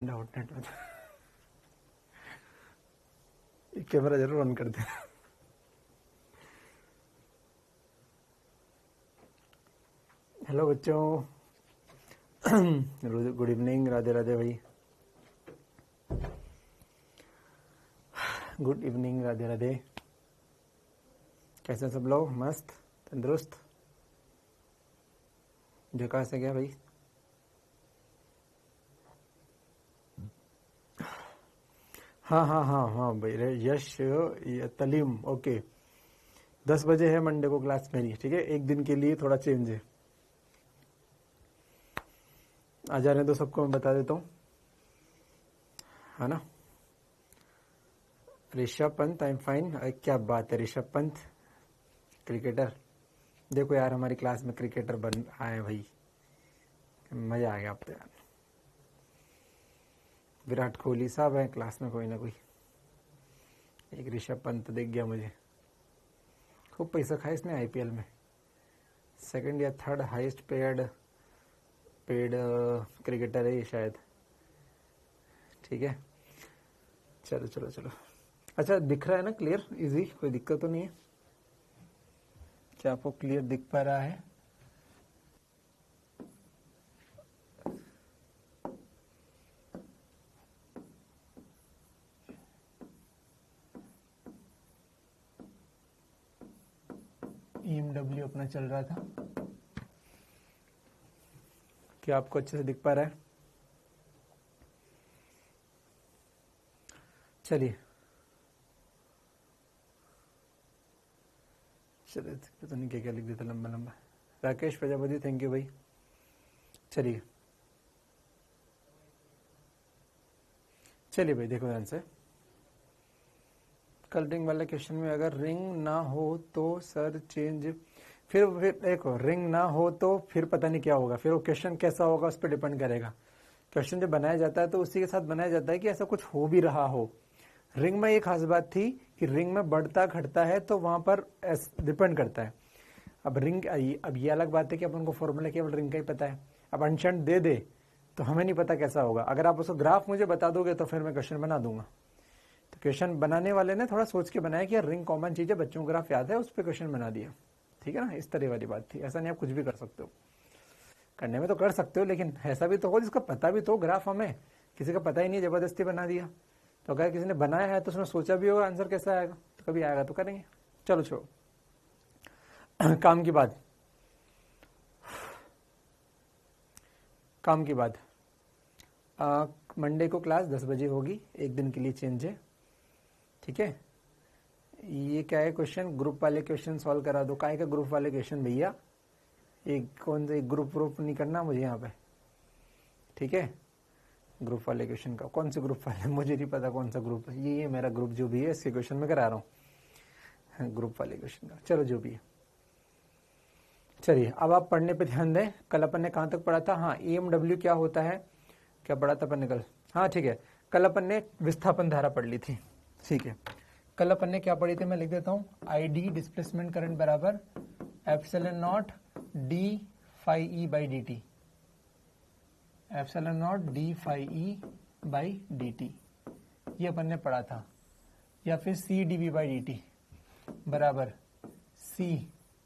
आउटनेट में कैमरा जरूर ऑन कर दे। हेलो बच्चों, गुड इवनिंग। राधे राधे भाई, गुड इवनिंग, राधे राधे। कैसे सब लोग? मस्त, तंदुरुस्त? झुका से गया भाई? हाँ हाँ हाँ हाँ भाई, यश तलीम, ओके। 10 बजे है मंडे को क्लास मेरी, ठीक है। एक दिन के लिए थोड़ा चेंज है। आ जाने तो सबको मैं बता देता हूँ, है ना। Rishabh Pant, I am fine. क्या बात है, ऋषभ पंत क्रिकेटर। देखो यार, हमारी क्लास में क्रिकेटर बन आए भाई, मजा आ गया अब तो यार। विराट कोहली साहब है क्लास में, कोई ना कोई। एक ऋषभ पंत दिख गया मुझे। खूब पैसा खाया इसने आईपीएल में। सेकंड या थर्ड हाईएस्ट पेड क्रिकेटर है ये शायद, ठीक है। चलो चलो चलो। अच्छा, दिख रहा है ना क्लियर, इजी? कोई दिक्कत तो नहीं है? क्या आपको क्लियर दिख पा रहा है? EMW अपना चल रहा था। क्या आपको अच्छे से दिख पा रहा है? चलिए चलिए, पता नहीं क्या क्या लिख देता लंबा लंबा। राकेश प्रजापति, थैंक यू भाई। चलिए चलिए भाई, देखो ध्यान से। कल रिंग वाले क्वेश्चन में अगर रिंग ना हो तो सर चेंज, फिर देखो, रिंग ना हो तो फिर पता नहीं क्या होगा। फिर वो क्वेश्चन कैसा होगा उस पर डिपेंड करेगा। क्वेश्चन जब बनाया जाता है तो उसी के साथ बनाया जाता है कि ऐसा कुछ हो भी रहा हो। रिंग में एक खास बात थी कि रिंग में बढ़ता घटता है तो वहां पर डिपेंड करता है। अब रिंग, अब ये अलग बात है कि अपन को फॉर्मूला केवल रिंग का ही पता है। अब अनशंट दे दे तो हमें नहीं पता कैसा होगा। अगर आप उसको ग्राफ मुझे बता दोगे तो फिर मैं क्वेश्चन बना दूंगा। तो क्वेश्चन बनाने वाले ने थोड़ा सोच के बनाया कि यार रिंग कॉमन चीज है, बच्चों को ग्राफ याद है, उस पर क्वेश्चन बना दिया, ठीक है ना। इस तरह वाली बात थी। ऐसा नहीं आप कुछ भी कर सकते हो, करने में तो कर सकते हो, लेकिन ऐसा भी तो हो जिसका पता भी तो ग्राफ। हमें किसी का पता ही नहीं, जबरदस्ती बना दिया। तो अगर किसी ने बनाया है तो उसने सोचा भी होगा आंसर कैसा आएगा, तो कभी आएगा तो करेंगे। चलो छोड़ो, काम की बात, काम की बात। मंडे को क्लास 10 बजे होगी, एक दिन के लिए चेंज है, ठीक है। ये क्या है क्वेश्चन? ग्रुप वाले क्वेश्चन सॉल्व करा दो। काय का ग्रुप वाले क्वेश्चन भैया? एक कौन से ग्रुप ग्रुप नहीं करना मुझे यहाँ पे, ठीक है। ग्रुप वाले क्वेश्चन का कौन से ग्रुप वाले, मुझे नहीं पता कौन सा ग्रुप है। ये मेरा ग्रुप जो भी है इसके क्वेश्चन में करा रहा हूँ, ग्रुप वाले क्वेश्चन का। चलो जो भी है, चलिए अब आप पढ़ने पे ध्यान दें। कल अपन ने कहाँ तक पढ़ा था? हाँ, EMW क्या होता है, क्या पढ़ा था अपन ने कल? हाँ ठीक है, कल अपन ने विस्थापन धारा पढ़ ली थी, ठीक है। कल अपन ने क्या पढ़ी थी, मैं लिख देता हूँ। ID डिस्प्लेसमेंट करंट बराबर epsilon not D phi E by D T, epsilon not D phi E by D T, ये अपन ने पढ़ा था। या फिर C D V by D T बराबर C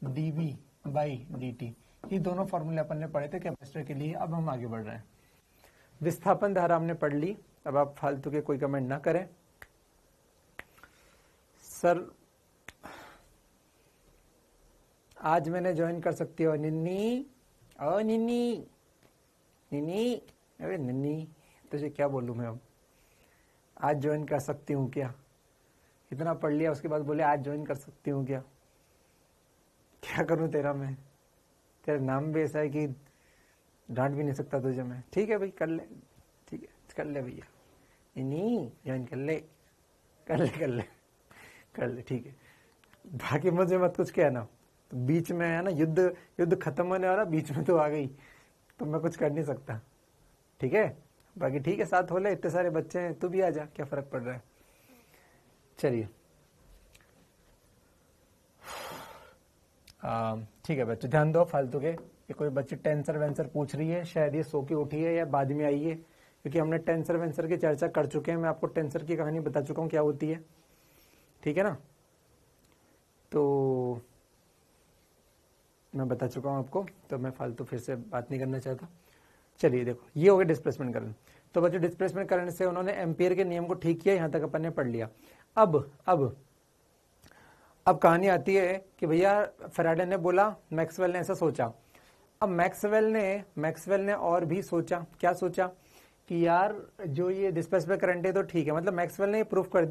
D V by D T, ये दोनों फॉर्मूले अपन ने पढ़े थे कैपेसिटर के लिए। अब हम आगे बढ़ रहे हैं। विस्थापन धारा हमने पढ़ ली। अब आप फालतू के कोई कमेंट ना करें। सर आज मैंने ज्वाइन कर सकती हो निन्नी? ओ निन्नी, निन्नी, अरे निन्नी तुझे क्या बोलूं मैं अब? आज ज्वाइन कर सकती हूँ क्या? इतना पढ़ लिया उसके बाद बोले आज ज्वाइन कर सकती हूँ क्या? क्या करूं तेरा मैं? तेरा नाम भी ऐसा है कि डांट भी नहीं सकता तुझे मैं। ठीक है भाई, कर ले, ठीक है कर ले भैया, नहीं ज्वाइन कर ले, कर ले कर ले कर ले, ठीक है। बाकी मुझे मत कुछ कहना। तो बीच में है ना, युद्ध युद्ध खत्म होने वाला, बीच में तो आ गई तो मैं कुछ कर नहीं सकता, ठीक है। बाकी ठीक है, साथ हो ले, इतने सारे बच्चे हैं, तू भी आ जा, क्या फर्क पड़ रहा है। चलिए ठीक है बच्चे, ध्यान दो फालतू के। ये कोई बच्चे टेंसर वेंसर पूछ रही है, शायद ये सो के उठी है या बाद में आई है, क्योंकि हमने टेंसर वेंसर की चर्चा कर चुके हैं, मैं आपको टेंसर की कहानी बता चुका हूँ क्या होती है, ठीक है ना। तो मैं बता चुका हूँ आपको, तो मैं फालतू फिर से बात नहीं करना चाहता। चलिए देखो, ये हो गया डिस्प्लेसमेंट करंट। तो बच्चों डिस्प्लेसमेंट करंट से उन्होंने एम्पियर के नियम को ठीक किया, यहाँ तक अपन ने पढ़ लिया। अब कहानी आती है कि भैया फैराडे ने बोला, मैक्सवेल ने ऐसा सोचा। अब मैक्सवेल ने और भी सोचा, क्या सोचा कि यार जो ये डिस्प्लेसमेंट करंट है तो ठीक है, मतलब मैक्सवेल ने प्रूफ कर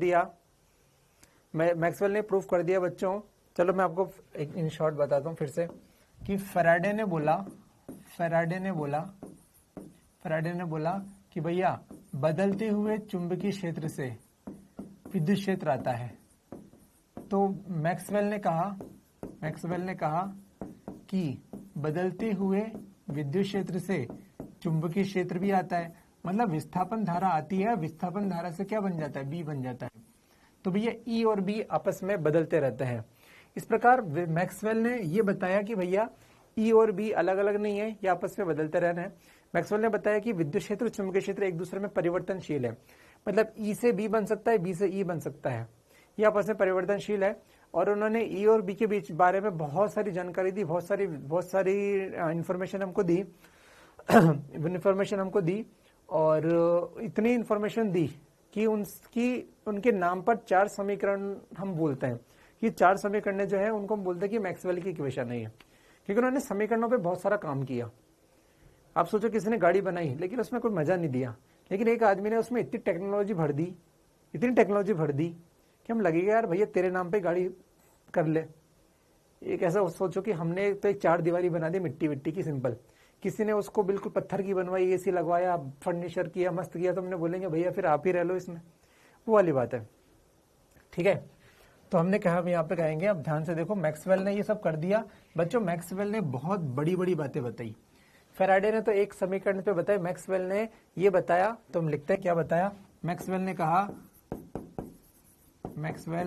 दिया, बच्चों। चलो मैं आपको एक इन शॉर्ट बताता हूँ फिर से कि फैराडे ने बोला कि भैया बदलते हुए चुंबकीय क्षेत्र से विद्युत क्षेत्र आता है। तो मैक्सवेल ने कहा कि बदलते हुए विद्युत क्षेत्र से चुंबकीय क्षेत्र भी आता है, मतलब विस्थापन धारा आती है, विस्थापन धारा से क्या बन जाता है, बी बन जाता है। तो भैया ई और बी आपस में बदलते रहते हैं। इस प्रकार मैक्सवेल ने ये बताया कि भैया ई और बी अलग अलग नहीं है, ये आपस में बदलते रहना है। मैक्सवेल ने बताया कि विद्युत क्षेत्र और चुंबकीय क्षेत्र एक दूसरे में परिवर्तनशील है, मतलब ई से बी बन सकता है, बी से ई बन सकता है, ये आपस में परिवर्तनशील है। और उन्होंने ई और बी के बीच बारे में बहुत सारी जानकारी दी, बहुत सारी इंफॉर्मेशन हमको दी और इतनी इंफॉर्मेशन दी कि उनके नाम पर 4 समीकरण हम बोलते हैं। ये 4 समीकरण जो है उनको हम बोलते हैं कि मैक्सवेल की इक्वेशन है, क्योंकि उन्होंने समीकरणों पे बहुत सारा काम किया। आप सोचो किसी ने गाड़ी बनाई लेकिन उसमें कोई मजा नहीं दिया, लेकिन एक आदमी ने उसमें इतनी टेक्नोलॉजी भर दी कि हम लगेगा यार भैया तेरे नाम पे गाड़ी कर ले। एक ऐसा सोचो कि हमने तो एक 4 दीवारी बना दी मिट्टी की सिंपल, किसी ने उसको बिल्कुल पत्थर की बनवाई, एसी लगवाया, फर्नीचर किया, मस्त किया, तो हमने बोलेंगे भैया फिर आप ही रह लो इसमें, वो वाली बात है, ठीक है। तो हमने कहा हम यहाँ पे कहेंगे, अब ध्यान से देखो, मैक्सवेल ने ये सब कर दिया बच्चों। मैक्सवेल ने बहुत बड़ी बड़ी बातें बताई, फैराडे ने तो एक समीकरण पे बताया, मैक्सवेल ने ये बताया, तो हम लिखते हैं क्या बताया। मैक्सवेल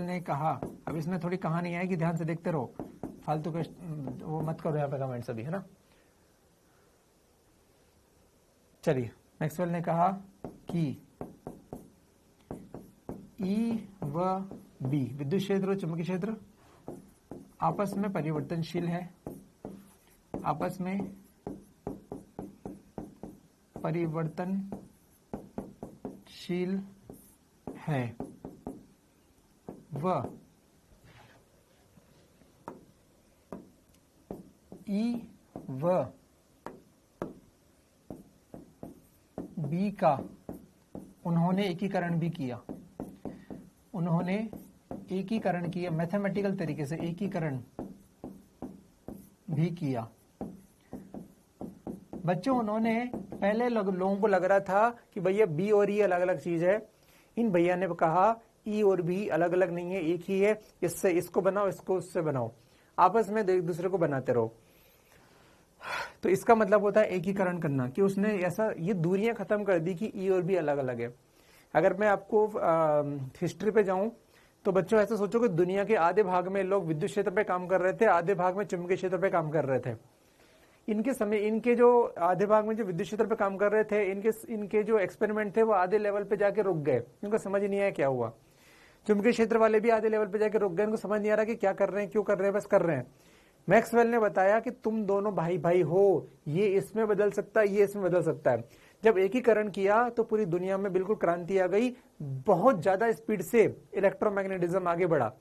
ने कहा, अब इसमें थोड़ी कहानी है कि ध्यान से देखते रहो, फालतू के वो मत करो यहाँ पे कमेंट सभी, है ना। चलिए, मैक्सवेल ने कहा कि ई व बी विद्युत क्षेत्र और चुंबकीय क्षेत्र आपस में परिवर्तनशील है, व ई व बी का उन्होंने एकीकरण किया, मैथमेटिकल तरीके से एकीकरण भी किया। बच्चों उन्होंने पहले लोगों को लग रहा था कि भैया बी और ई अलग अलग चीज है, इन भैया ने कहा ई और बी अलग अलग नहीं है, एक ही है, इससे इसको बनाओ, इसको उससे बनाओ, आपस में एक दूसरे को बनाते रहो। तो इसका मतलब होता है एकीकरण करना, कि उसने ऐसा ये दूरियां खत्म कर दी कि ई और बी अलग अलग है। अगर मैं आपको हिस्ट्री पे जाऊं तो बच्चों ऐसा सोचो कि दुनिया के आधे भाग में लोग विद्युत क्षेत्र पे काम कर रहे थे, आधे भाग में चुंबकीय क्षेत्र पे काम कर रहे थे। इनके जो आधे भाग में जो विद्युत क्षेत्र पे काम कर रहे थे, इनके जो एक्सपेरिमेंट थे वो आधे लेवल पे जाके रुक गए, इनको समझ नहीं आया क्या हुआ। चुंबकीय क्षेत्र वाले भी आधे लेवल पे जाके रुक गए, इनको समझ नहीं आ रहा कि क्या कर रहे हैं, क्यों कर रहे हैं, बस कर रहे हैं। मैक्सवेल ने बताया कि तुम दोनों भाई भाई हो, ये इसमें बदल सकता है, ये इसमें बदल सकता है। जब एकीकरण किया तो पूरी दुनिया में बिल्कुल क्रांति आ गई, बहुत ज्यादा स्पीड से इलेक्ट्रोमैग्नेटिज्म आगे बढ़ा,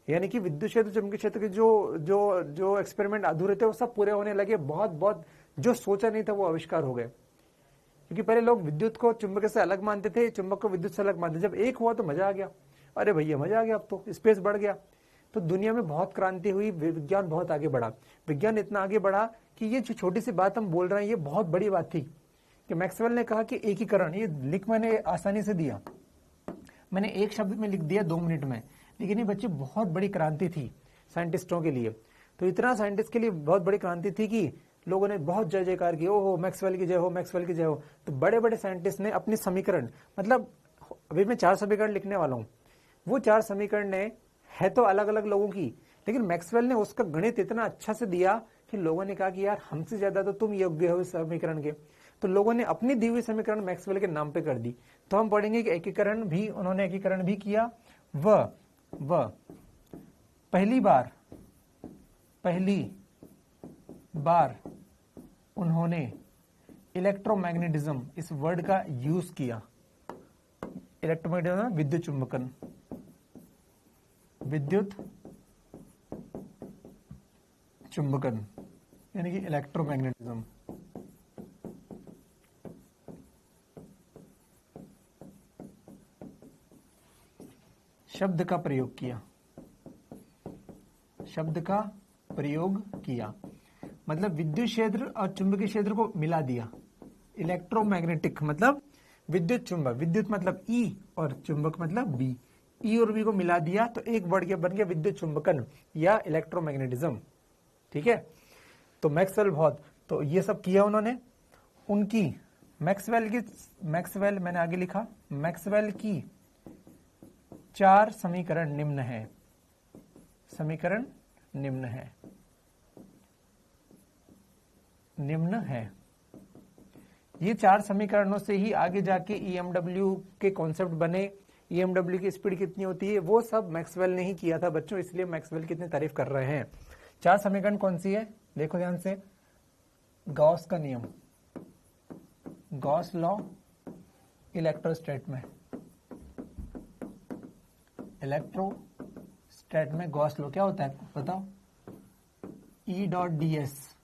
यानी कि विद्युत क्षेत्र चुंबकीय क्षेत्र के जो एक्सपेरिमेंट अधूरे थे वो सब पूरे होने लगे। बहुत जो सोचा नहीं था वो आविष्कार हो गए, क्योंकि पहले लोग विद्युत को चुंबक से अलग मानते थे, चुंबक को विद्युत से अलग मानते थे। जब एक हुआ तो मजा आ गया, अरे भैया मजा आ गया, अब तो स्पेस बढ़ गया। तो दुनिया में बहुत क्रांति हुई, विज्ञान बहुत आगे बढ़ा। विज्ञान इतना आगे बढ़ा कि ये जो छोटी सी बात हम बोल रहे हैं ये बहुत बड़ी बात थी कि मैक्सवेल ने कहा कि एकीकरण, ये लिख मैंने आसानी से दिया, मैंने एक शब्द में लिख दिया 2 मिनट में, लेकिन ये बच्चे बहुत बड़ी क्रांति थी साइंटिस्टों के लिए। तो इतना साइंटिस्ट के लिए बहुत बड़ी क्रांति थी कि लोगों ने बहुत जय जयकार की, ओहो मैक्सवेल की जय हो, मैक्सवेल की जय हो। तो बड़े बड़े साइंटिस्ट ने अपने समीकरण, मतलब अभी मैं 4 समीकरण लिखने वाला हूं, वो 4 समीकरण ने है तो अलग अलग लोगों की, लेकिन मैक्सवेल ने उसका गणित इतना अच्छा से दिया कि लोगों ने कहा कि यार हमसे ज्यादा तो तुम योग्य हो इस समीकरण के। तो लोगों ने अपनी दी हुई समीकरण मैक्सवेल के नाम पे कर दी। तो हम पढ़ेंगे कि एकीकरण भी उन्होंने एकीकरण भी किया। वह पहली बार उन्होंने इलेक्ट्रोमैग्नेटिज्म इस वर्ड का यूज किया। इलेक्ट्रोमैग्नेटिज्म विद्युत चुंबकन, विद्युत चुंबकन यानी कि इलेक्ट्रोमैग्नेटिज्म। शब्द का प्रयोग किया मतलब विद्युत क्षेत्र और चुंबकीय क्षेत्र को मिला दिया। इलेक्ट्रोमैग्नेटिक मतलब विद्युत चुंबक, विद्युत मतलब ई और चुंबक मतलब बी, ई और बी को मिला दिया तो एक वर्ड के बन गया विद्युत चुंबकन या इलेक्ट्रोमैग्नेटिज्म। ठीक है, तो मैक्सवेल तो ये सब किया उन्होंने। उनकी मैक्सवेल मैंने आगे लिखा, मैक्सवेल की 4 समीकरण निम्न है। समीकरण निम्न है। ये 4 समीकरणों से ही आगे जाके ईएमडब्ल्यू के कॉन्सेप्ट बने। ईएमडब्ल्यू की स्पीड कितनी होती है वो सब मैक्सवेल ने ही किया था बच्चों, इसलिए मैक्सवेल की इतनी तारीफ कर रहे हैं। 4 समीकरण कौन सी है देखो ध्यान से। गॉस का नियम, गॉस लॉ इलेक्ट्रोस्टैट में गॉस लॉ क्या होता है बताओ। E डॉट डी एस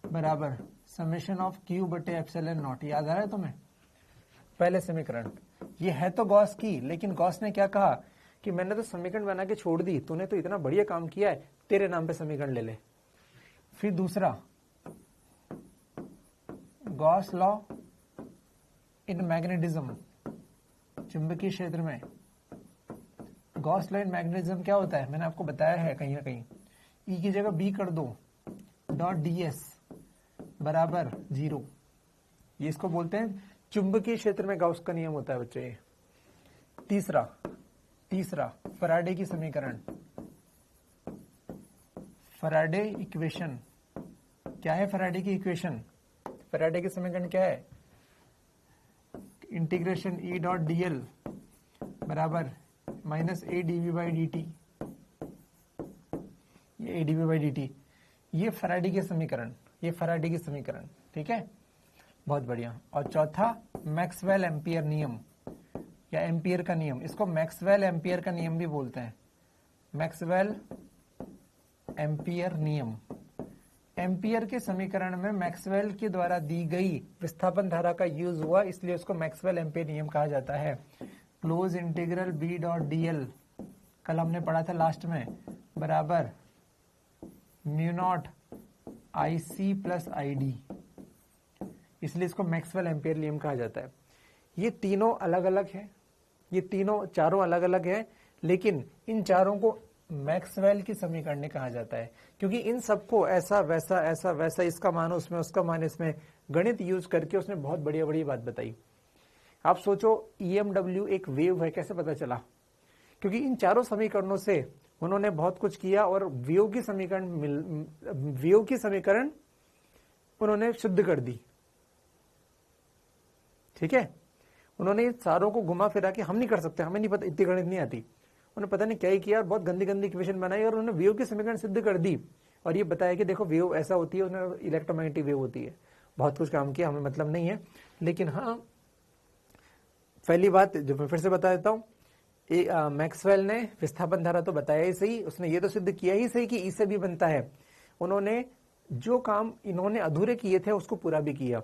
बराबर समेशन ऑफ Q बटे एप्सिलॉन नॉट। याद आ रहा है तुम्हें पहले समीकरण। ये है तो गॉस की, लेकिन गॉस ने क्या कहा कि मैंने तो समीकरण बना के छोड़ दी, तूने तो इतना बढ़िया काम किया है, तेरे नाम पे समीकरण ले ले। फिर दूसरा गॉस लॉ इन मैग्नेटिज्म, चुंबकीय क्षेत्र में। गॉस लॉ इन मैग्नेटिज्म क्या होता है मैंने आपको बताया है कहीं ना कहीं। ई की जगह बी कर दो, डॉट डी एस बराबर 0। ये इसको बोलते हैं चुंबकीय क्षेत्र में गॉस का नियम होता है बच्चे। तीसरा फैराडे की समीकरण, फैराडे इक्वेशन। क्या है फैराडे की इक्वेशन? फैराडे की समीकरण क्या है? Integration E dot D L बराबर minus A D V by D T. ये A D V by D T, ये फैराडे की समीकरण, ये फैराडे की समीकरण। ठीक है, बहुत बढ़िया। और चौथा मैक्सवेल एम्पियर नियम या एम्पियर का नियम, इसको मैक्सवेल एम्पियर का नियम भी बोलते हैं। मैक्सवेल एम्पियर नियम, एम्पियर के समीकरण में मैक्सवेल के द्वारा दी गई विस्थापन धारा का यूज हुआ, इसलिए उसको मैक्सवेल एम्पियर नियम कहा जाता है। Close integral B dot D L, कल हमने पढ़ा था लास्ट में, बराबर mu naught I C plus I D, इसलिए इसको मैक्सवेल एम्पियर नियम कहा जाता है। ये तीनों अलग अलग है, ये चारों अलग अलग है, लेकिन इन चारों को मैक्सवेल की समीकरण कहा जाता है, क्योंकि इन सबको ऐसा वैसा इसका मान उसमें, उसका मान इसमें, गणित यूज करके उसने बहुत बढ़िया बढ़िया बात बताई। आप सोचो ईएमडब्ल्यू एक वेव है, कैसे पता चला? क्योंकि इन चारों समीकरणों से उन्होंने बहुत कुछ किया और वेव की समीकरण उन्होंने शुद्ध कर दी। ठीक है, उन्होंने इन चारों को घुमा फिरा के, हम नहीं कर सकते, हमें नहीं पता, इतनी गणित नहीं आती, उन्होंने पता नहीं क्या ही किया, बहुत गंदी गंदी इक्वेशन बनाई और उन्होंने वेव की समीकरण सिद्ध कर दी और ये बताया कि देखो वेव ऐसा होती है, उन्होंने इलेक्ट्रोमैग्नेटिक वेव होती है। बहुत कुछ काम किया, हमें मतलब नहीं है, लेकिन हाँ पहली बात जो मैं फिर से बता देता हूँ, मैक्सवेल ने विस्थापन धारा तो बताया ही सही, उसने ये तो सिद्ध किया ही सही कि ई से भी बनता है। उन्होंने जो काम इन्होंने अधूरे किए थे उसको पूरा भी किया।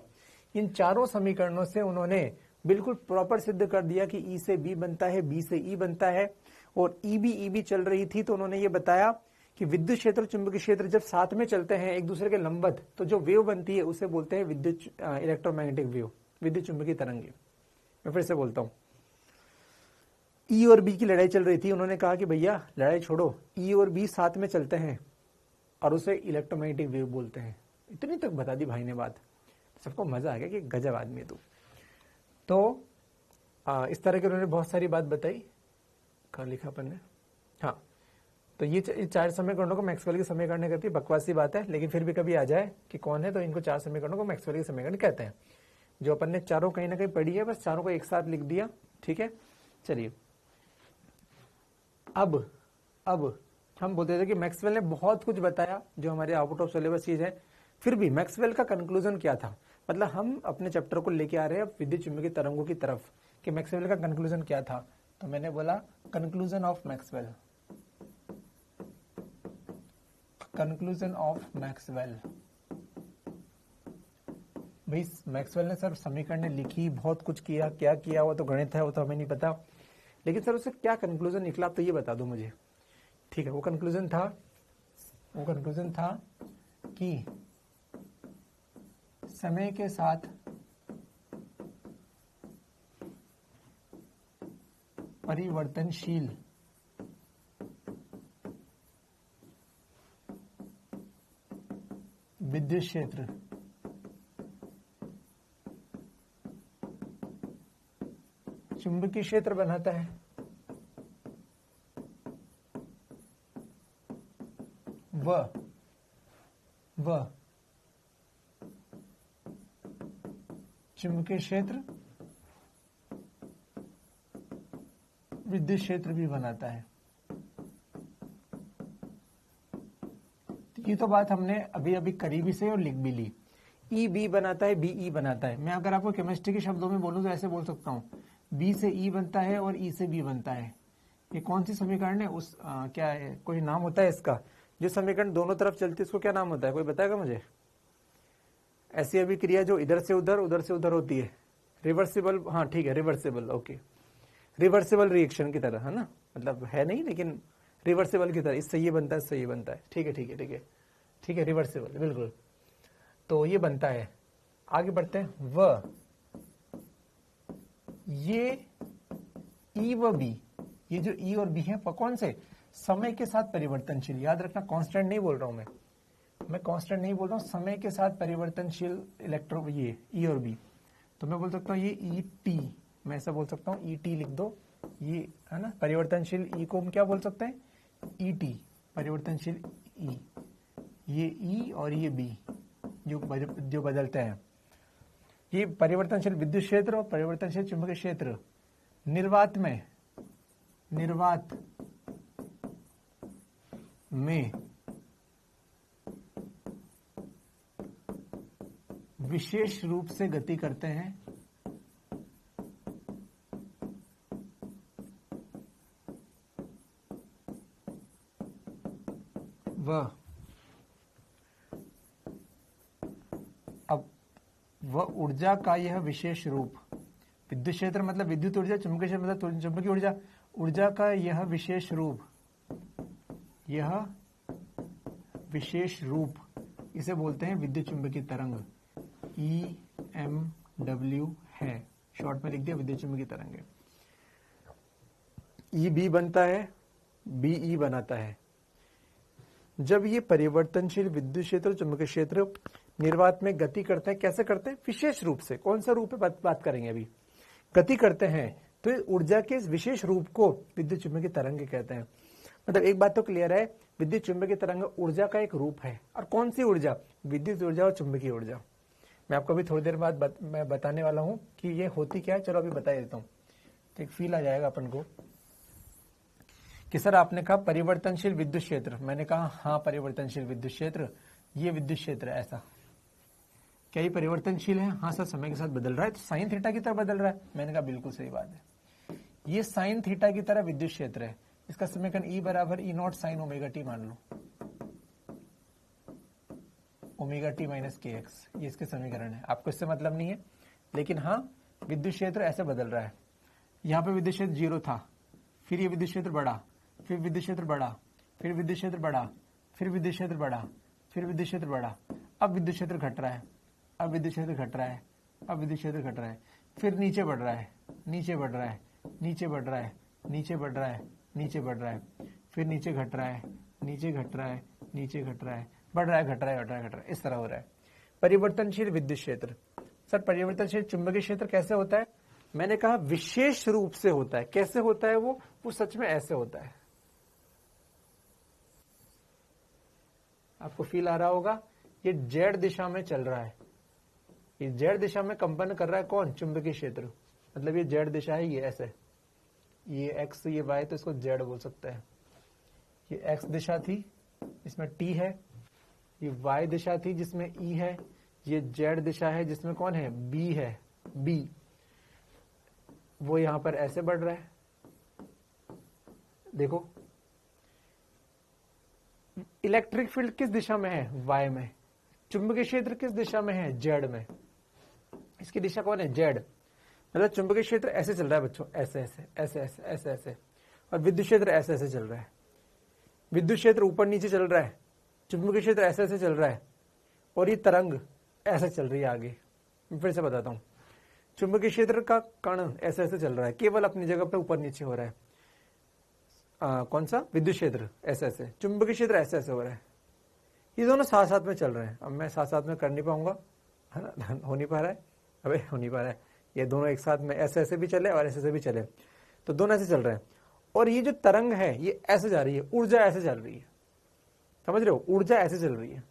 इन चारों समीकरणों से उन्होंने बिल्कुल प्रॉपर सिद्ध कर दिया कि ई से बी बनता है, बी से ई बनता है, और ई बी चल रही थी तो उन्होंने ये बताया कि विद्युत क्षेत्र चुंबकीय क्षेत्र जब साथ में चलते हैं एक दूसरे के लंबवत, तो जो वेव बनती है उसे बोलते हैं विद्युत इलेक्ट्रोमैग्नेटिक वेव, विद्युत चुंबकीय तरंगे। मैं फिर से बोलता हूं, ई और बी की लड़ाई चल रही थी, उन्होंने कहा कि भैया लड़ाई छोड़ो, ई और बी साथ में चलते हैं और उसे इलेक्ट्रोमैग्नेटिक वेव बोलते हैं। इतनी तक बता दी भाई ने बात, सबको मजा आ गया कि गजब आदमी है तू। तो इस तरह के उन्होंने बहुत सारी बात बताई। कहाँ लिखा अपन ने? हाँ, तो ये 4 समीकरणों को मैक्सवेल के समीकरण कहती है। बकवासी बात है, लेकिन फिर भी कभी आ जाए कि कौन है, तो इनको 4 समीकरणों को मैक्सवेल के समीकरण कहते हैं। जो अपन ने चारों कहीं ना कहीं पढ़ी है, बस चारों को एक साथ लिख दिया, ठीक है। चलिए, अब हम बोलते थे कि मैक्सवेल ने बहुत कुछ बताया जो हमारे आउट ऑफ सिलेबस चीज है, फिर भी मैक्सवेल का कंक्लूजन क्या था, मतलब हम अपने चैप्टर को लेके आ रहे हैं विद्युत चुंबकीय तरंगों की तरफ, कि मैक्सवेल का कंक्लूजन क्या था। तो मैंने बोला conclusion of Maxwell, conclusion of Maxwell. भाई मैक्सवेल ने सर समीकरण लिखी, बहुत कुछ किया, क्या किया वो तो गणित है, वो तो हमें नहीं पता, लेकिन सर उससे क्या कंक्लूजन निकला आप तो ये बता दो मुझे। ठीक है, वो कंक्लूजन था कि समय के साथ परिवर्तनशील विद्युत क्षेत्र चुंबकीय क्षेत्र बनाता है। वह चुंबकीय क्षेत्र विद्युत क्षेत्र भी बनाता है। ये तो बात हमने अभी करी भी से और लिख भी ली। ई बी बनाता है, बी ई बनाता है। मैं अगर आपको केमिस्ट्री के शब्दों में बोलूं तो ऐसे बोल सकता हूं, बी से ई बनता है और ई से बी बनता है। ये कौन सी समीकरण है, क्या है, कोई नाम होता है इसका, जो समीकरण दोनों तरफ चलती है उसको क्या नाम होता है, कोई बताएगा मुझे। ऐसी अभिक्रिया जो इधर से उधर होती है, रिवर्सिबल, हाँ ठीक है, रिवर्सिबल, ओके, रिवर्सिबल रिएक्शन की तरह है ना, मतलब है नहीं लेकिन रिवर्सिबल की तरह, इससे ये बनता है, इससे ये बनता है, ठीक है, रिवर्सिबल, बिल्कुल। तो ये बनता है, आगे बढ़ते हैं। ये ई व बी, ये जो ई और बी है कौन से, समय के साथ परिवर्तनशील, याद रखना कांस्टेंट नहीं बोल रहा हूं मैं कांस्टेंट नहीं बोल रहा हूं, समय के साथ परिवर्तनशील इलेक्ट्रो, ये ई और बी। तो मैं बोल सकता हूँ ये ई टी, मैं ऐसा बोल सकता हूँ, ई टी लिख दो, ये है ना परिवर्तनशील ई को हम क्या बोल सकते हैं, ई टी, परिवर्तनशील ई, ये ई और ये बी जो बदलते हैं। ये परिवर्तनशील विद्युत क्षेत्र और परिवर्तनशील चुंबकीय क्षेत्र निर्वात में विशेष रूप से गति करते हैं। वह ऊर्जा का यह विशेष रूप, विद्युत क्षेत्र मतलब विद्युत ऊर्जा, चुंबकीय क्षेत्र मतलब चुंबकीय ऊर्जा, ऊर्जा का यह विशेष रूप, इसे बोलते हैं विद्युत चुंबकीय तरंग, EMW है, शॉर्ट में लिख दिया, विद्युत चुंबकीय तरंग है। EB बनता है, BE बनाता है। जब ये परिवर्तनशील विद्युत क्षेत्र चुंबकीय क्षेत्र निर्वात में गति करते हैं, कैसे करते हैं, विशेष रूप से, कौन सा रूप है बात करेंगे अभी, गति करते हैं, तो इस ऊर्जा के इस विशेष रूप को विद्युत चुंबकीय तरंग कहते हैं। मतलब एक बात तो क्लियर है, विद्युत चुंबकीय तरंग ऊर्जा का एक रूप है, और कौन सी ऊर्जा, विद्युत ऊर्जा और चुंबकीय ऊर्जा। मैं आपको अभी थोड़ी देर बाद मैं बताने वाला हूं कि ये होती क्या है, चलो अभी बता देता हूं, तो एक फील आ जाएगा अपन को कि सर आपने कहा परिवर्तनशील विद्युत क्षेत्र, मैंने कहा हाँ परिवर्तनशील विद्युत क्षेत्र, ये विद्युत क्षेत्र है, ऐसा क्या ये परिवर्तनशील है, हाँ सर समय के साथ बदल रहा है, तो साइन थीटा की तरह बदल रहा है, मैंने कहा बिल्कुल सही बात है, ये साइन थीटा की तरह विद्युत क्षेत्र है। इसका समीकरण E बराबर E0 साइन ओमेगा टी मान लो, omega T minus K x, ये इसके समीकरण है, आपको इससे मतलब नहीं है, लेकिन हाँ विद्युत क्षेत्र ऐसे बदल रहा है। यहाँ पे विद्युत क्षेत्र 0 था, फिर ये विद्युत क्षेत्र बढ़ा, फिर विद्युत क्षेत्र बढ़ा, फिर विद्युत क्षेत्र बढ़ा, फिर विद्युत क्षेत्र बढ़ा, फिर विद्युत क्षेत्र बढ़ा, अब विद्युत क्षेत्र घट रहा है, अब विद्युत क्षेत्र घट रहा है, अब विद्युत क्षेत्र घट रहा है, फिर नीचे बढ़ रहा है, नीचे बढ़ रहा है, नीचे बढ़ रहा है, नीचे बढ़ रहा है, नीचे बढ़ रहा है, फिर नीचे घट रहा है, नीचे घट रहा है, नीचे घट रहा है, बढ़ रहा है, घट रहा है, घट रहा है, घट रहा है, इस तरह हो रहा है। परिवर्तनशील विद्युत क्षेत्र, सर परिवर्तनशील चुंबकीय क्षेत्र कैसे होता है, मैंने कहा विशेष रूप से होता है। कैसे होता है वो सच में ऐसे होता है, आपको फील आ रहा होगा, ये जेड दिशा में चल रहा है, ये जेड दिशा में कंपन कर रहा है कौन, चुंबकीय क्षेत्र, मतलब ये जेड दिशा है, ये ऐसे, ये एक्स ये वाई, तो इसको जेड बोल सकते हैं। ये एक्स दिशा थी, इसमें टी है, ये वाई दिशा थी जिसमें ई है, ये जेड दिशा है जिसमें कौन है, बी है, बी, वो यहां पर ऐसे बढ़ रहा है। देखो इलेक्ट्रिक फील्ड किस दिशा में है, वाई में, चुंबकीय क्षेत्र किस दिशा में है, जेड में, इसकी दिशा कौन है, जेड, मतलब चुंबकीय क्षेत्र ऐसे चल रहा है बच्चों, ऐसे ऐसे ऐसे ऐसे ऐसे ऐसे, और विद्युत क्षेत्र ऐसे ऐसे चल रहा है। विद्युत क्षेत्र ऊपर नीचे चल रहा है, चुंबकीय क्षेत्र ऐसे ऐसे चल रहा है, और ये तरंग ऐसे चल रही है आगे। मैं फिर से बताता हूं, चुंबकीय क्षेत्र का कण ऐसे ऐसे चल रहा है, केवल अपनी जगह पे ऊपर नीचे हो रहा है। कौन सा, विद्युत क्षेत्र ऐसे ऐसे, चुंबकीय क्षेत्र ऐसे ऐसे हो रहा है। ये दोनों साथ साथ में चल रहे हैं। अब मैं साथ साथ में कर नहीं पाऊंगा, है ना, हो नहीं पा रहा है, अबे हो नहीं पा रहा है। ये दोनों एक साथ में ऐसे ऐसे भी चले और ऐसे ऐसे भी चले, तो दोनों ऐसे चल रहे हैं। और ये जो तरंग है ये ऐसे जा रही है, ऊर्जा ऐसे चल रही है, समझ रहे हो, ऊर्जा ऐसे चल रही है।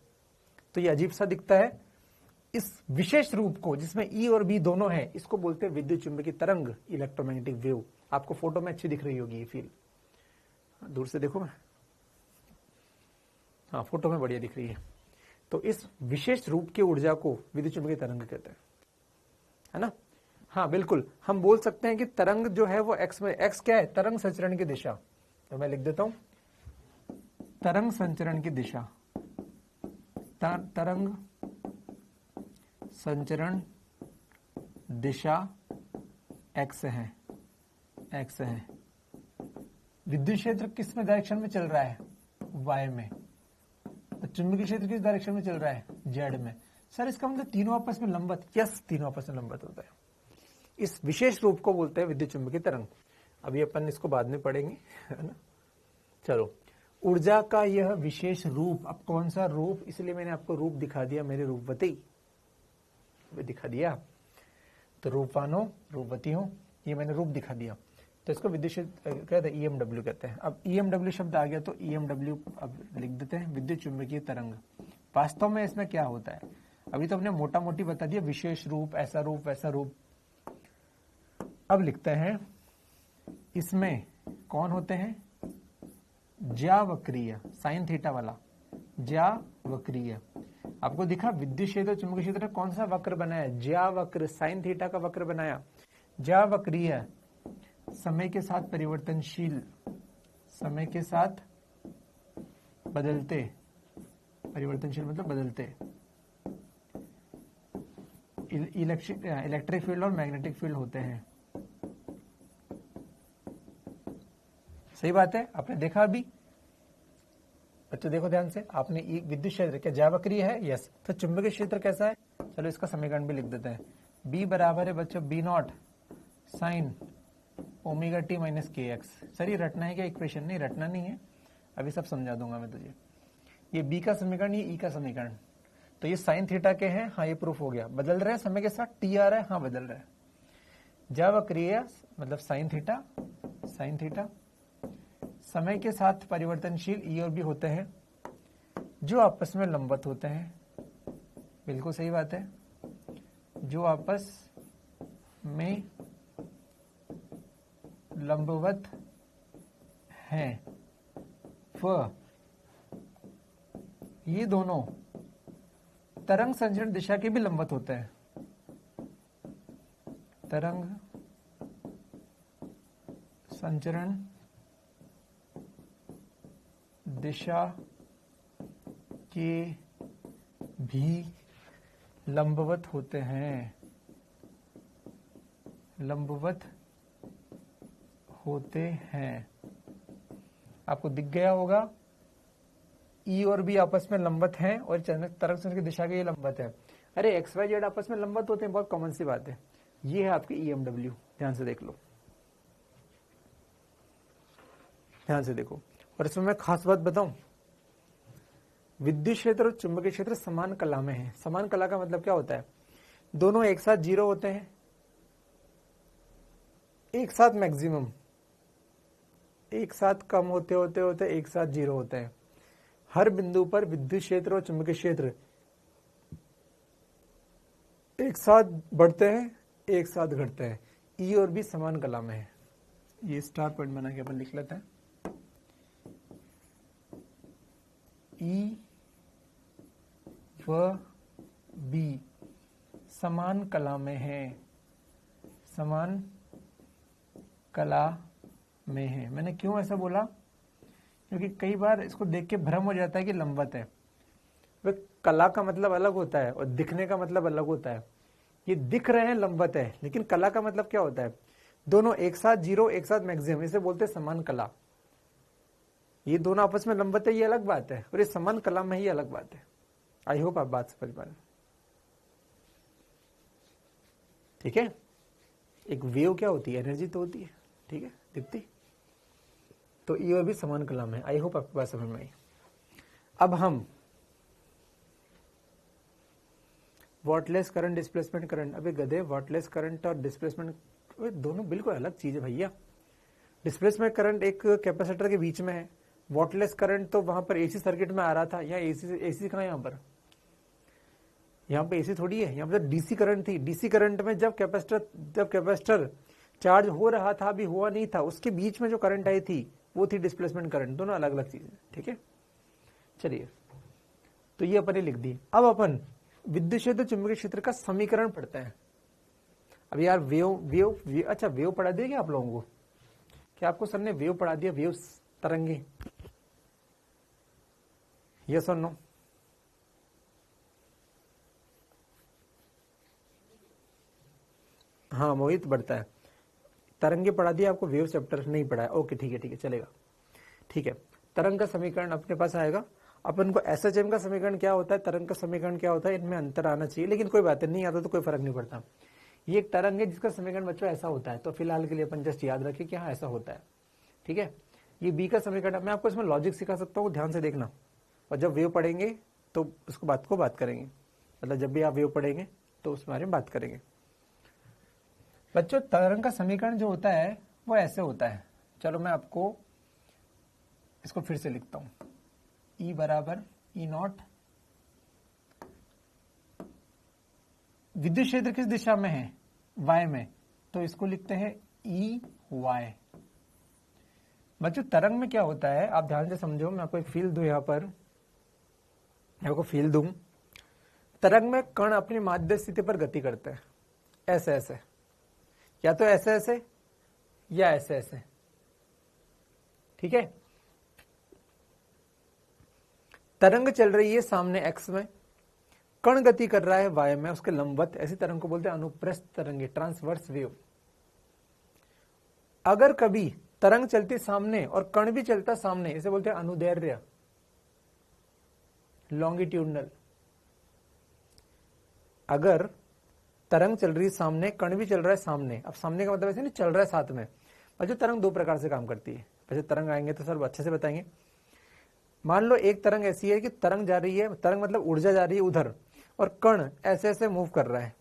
तो ये अजीब सा दिखता है। इस विशेष रूप को जिसमें ई और बी दोनों है, इसको बोलते हैं विद्युत चुंबकीय तरंग, इलेक्ट्रोमैग्नेटिक वेव। आपको फोटो में अच्छी दिख रही होगी ये फील, दूर से देखो मैं, हाँ फोटो में बढ़िया दिख रही है। तो इस विशेष रूप की ऊर्जा को विद्युत चुंबकीय तरंग कहते हैं, है ना। हाँ बिल्कुल, हम बोल सकते हैं कि तरंग जो है वो एक्स में, एक्स क्या है, तरंग संचरण की दिशा, तो मैं लिख देता हूं तरंग संचरण की दिशा, तरंग संचरण दिशा एक्स है, एक्स है। विद्युत क्षेत्र किस में डायरेक्शन में चल रहा है, वाई में, तो चुंबकीय क्षेत्र किस डायरेक्शन में चल रहा है, जेड में। सर इसका मतलब तीनों आपस में लंबवत, यस तीनों आपस में लंबवत होता है। इस विशेष रूप को बोलते हैं विद्युत चुंबकीय तरंग। अभी अपन इसको बाद में पढ़ेंगे, है ना। चलो, ऊर्जा का यह विशेष रूप, अब कौन सा रूप, इसलिए मैंने आपको रूप दिखा दिया, मेरे रूपवती दिखा दिया, तो रूपवानो रूपवती हो, ये मैंने रूप दिखा दिया, तो इसको विद्युत कहते हैं, ईएमडब्ल्यू कहते हैं। अब ईएमडब्ल्यू शब्द आ गया तो ईएमडब्ल्यू अब लिख देते हैं, विद्युत चुंबकीय तरंग। वास्तव में इसमें क्या होता है, अभी तो हमने मोटा मोटी बता दिया, विशेष रूप, ऐसा रूप वैसा रूप। अब लिखते हैं, इसमें कौन होते हैं, ज्यावक्रीय, साइन थीटा वाला, ज्यावक्रीय। आपको दिखा विद्युत क्षेत्र चुंबकीय क्षेत्र ने कौन सा वक्र बनाया, ज्यावक्र, साइन थीटा का वक्र बनाया। ज्यावक्रीय, समय के साथ परिवर्तनशील, समय के साथ बदलते, परिवर्तनशील मतलब बदलते, इलेक्ट्रिक फील्ड और मैग्नेटिक फील्ड होते हैं। सही बात है, आपने देखा अभी बच्चों, देखो ध्यान से, आपने विद्युत क्षेत्र क्या ज्यावक्रीय है, यस, तो चुंबकीय क्षेत्र कैसा है, चलो इसका समीकरण भी लिख देते हैं। बी बराबर है बच्चों B naught sine omega T minus K X. सर ये रटना है क्या इक्वेशन, नहीं रटना नहीं है, अभी सब समझा दूंगा मैं तुझे। ये बी का समीकरण, ये ई का समीकरण, तो ये साइन थीटा के हैं, हाँ ये प्रूफ हो गया। बदल रहे हैं समय के साथ, टी आ रहा है, हाँ बदल रहा है। ज्यावक्रीय मतलब साइन थीटा, साइन थीटा, समय के साथ परिवर्तनशील ई और बी होते हैं, जो आपस में लंबवत होते हैं। बिल्कुल सही बात है, जो आपस में लंबवत हैं, वह ये दोनों तरंग संचरण दिशा के भी लंबवत होते हैं। तरंग संचरण दिशा के भी लंबवत होते हैं, लंबवत होते हैं। आपको दिख गया होगा, ई और बी आपस में लंबवत हैं और तरंग संचरण की दिशा के ये लंबवत है। अरे एक्स वाई जेड आपस में लंबवत होते हैं, बहुत कॉमन सी बात है। ये है आपकी ईएमडब्ल्यू, ध्यान से देख लो, ध्यान से देखो। और इसमें मैं खास बात बताऊं, विद्युत क्षेत्र और चुंबकीय क्षेत्र समान कला में है। समान कला का मतलब क्या होता है, दोनों एक साथ जीरो होते हैं, एक साथ मैक्सिमम, एक साथ कम होते होते होते एक साथ जीरो होते हैं। हर बिंदु पर विद्युत क्षेत्र और चुंबकीय क्षेत्र एक साथ बढ़ते हैं, एक साथ घटते हैं। ई और बी समान कला में है। ये स्टार पॉइंट बना के अपन लिख लेते हैं। ई व बी समान कला में है, समान कला में है। मैंने क्यों ऐसा बोला? क्योंकि कई बार इसको देख के भ्रम हो जाता है कि लंबवत है। वे कला का मतलब अलग होता है और दिखने का मतलब अलग होता है। ये दिख रहे हैं लंबवत है, लेकिन कला का मतलब क्या होता है? दोनों एक साथ जीरो, एक साथ मैक्सिमम, इसे बोलते हैं समान कला। ये दोनों आपस में लंबवत है, ये अलग बात है, और ये समान कला में ही अलग बात है। आई होप आप बात समझ पा रहे हैं। ठीक है, एक वेव क्या होती है? एनर्जी तो होती है, ठीक है, दीप्ति। तो ई और भी समान कला में। आई होप आपकी बात समझ में आई। अब हम वॉटलेस करंट, डिस्प्लेसमेंट करंट। अबे गधे, वॉटलेस करंट और डिस्प्लेसमेंट दोनों बिल्कुल अलग चीज है भैया। डिस्प्लेसमेंट करंट एक कैपेसिटर के बीच में है, वॉटलेस करंट तो वहां पर एसी सर्किट में आ रहा था। यहाँ एसी कहाँ? यहाँ पे एसी थोड़ी है, यहाँ पे डीसी करंट थी। डीसी करंट में जब कैपेसिटर चार्ज हो रहा था, अभी हुआ नहीं था, उसके बीच में जो करंट आई थी वो थी डिस्प्लेसमेंट करंट। दोनों अलग अलग चीजें, ठीक है। चलिए, तो ये अपन ने लिख दी। अब अपन विद्युत क्षेत्र चुंबकीय क्षेत्र का समीकरण पढ़ते हैं। अब यार वेव अच्छा वेव पढ़ा दिया क्या आप लोगों को? क्या आपको सर ने वेव पढ़ा दिया? वेव तरंगे, यस और नो? हाँ, मोहित बढ़ता है। तरंगे पढ़ा दिया आपको, वेव चैप्टर नहीं पढ़ा है। ओके, ठीक है, चलेगा, ठीक है। तरंग का समीकरण अपने पास आएगा। अपन को एसएचएम का समीकरण क्या होता है, तरंग का समीकरण क्या होता है, इनमें अंतर आना चाहिए, लेकिन कोई बात नहीं आता तो कोई फर्क नहीं पड़ता। ये एक तरंग है जिसका समीकरण बच्चों ऐसा होता है, तो फिलहाल के लिए अपन जस्ट याद रखें कि हाँ ऐसा होता है, ठीक है। ये बी का समीकरण, मैं आपको इसमें लॉजिक सिखा सकता हूँ, ध्यान से देखना, और जब वेव पढ़ेंगे तो उसको बात करेंगे, मतलब जब भी आप वेव पढ़ेंगे तो उस बारे में बात करेंगे। बच्चों तरंग का समीकरण जो होता है वो ऐसे होता है। चलो मैं आपको इसको फिर से लिखता हूं। E बराबर E0, विद्युत क्षेत्र किस दिशा में है? Y में, तो इसको लिखते हैं EY। बच्चों तरंग में क्या होता है, आप ध्यान से समझो, मैं आपको एक फील दूं, यहां पर मैं आपको फील दूं। तरंग में कण अपनी माध्य स्थिति पर गति करते हैं, ऐसे ऐसे, या तो ऐसे ऐसे या ऐसे ऐसे, ठीक है। तरंग चल रही है सामने एक्स में, कण गति कर रहा है वाई में, उसके लंबवत, ऐसी तरंग को बोलते हैं अनुप्रस्थ तरंगे, ट्रांसवर्स वेव। अगर कभी तरंग चलती सामने और कण भी चलता सामने, इसे बोलते हैं अनुदैर्ध्य, लॉन्गिट्यूडनल। अगर तरंग चल रही है सामने, कण भी चल रहा है सामने, अब सामने का मतलब ऐसे नहीं चल रहा है साथ में। और जो तरंग दो प्रकार से काम करती है, वैसे तरंग आएंगे तो सर अच्छे से बताएंगे। मान लो एक तरंग ऐसी है कि तरंग जा रही है, तरंग मतलब ऊर्जा जा रही है उधर, और कण ऐसे ऐसे मूव कर रहा है।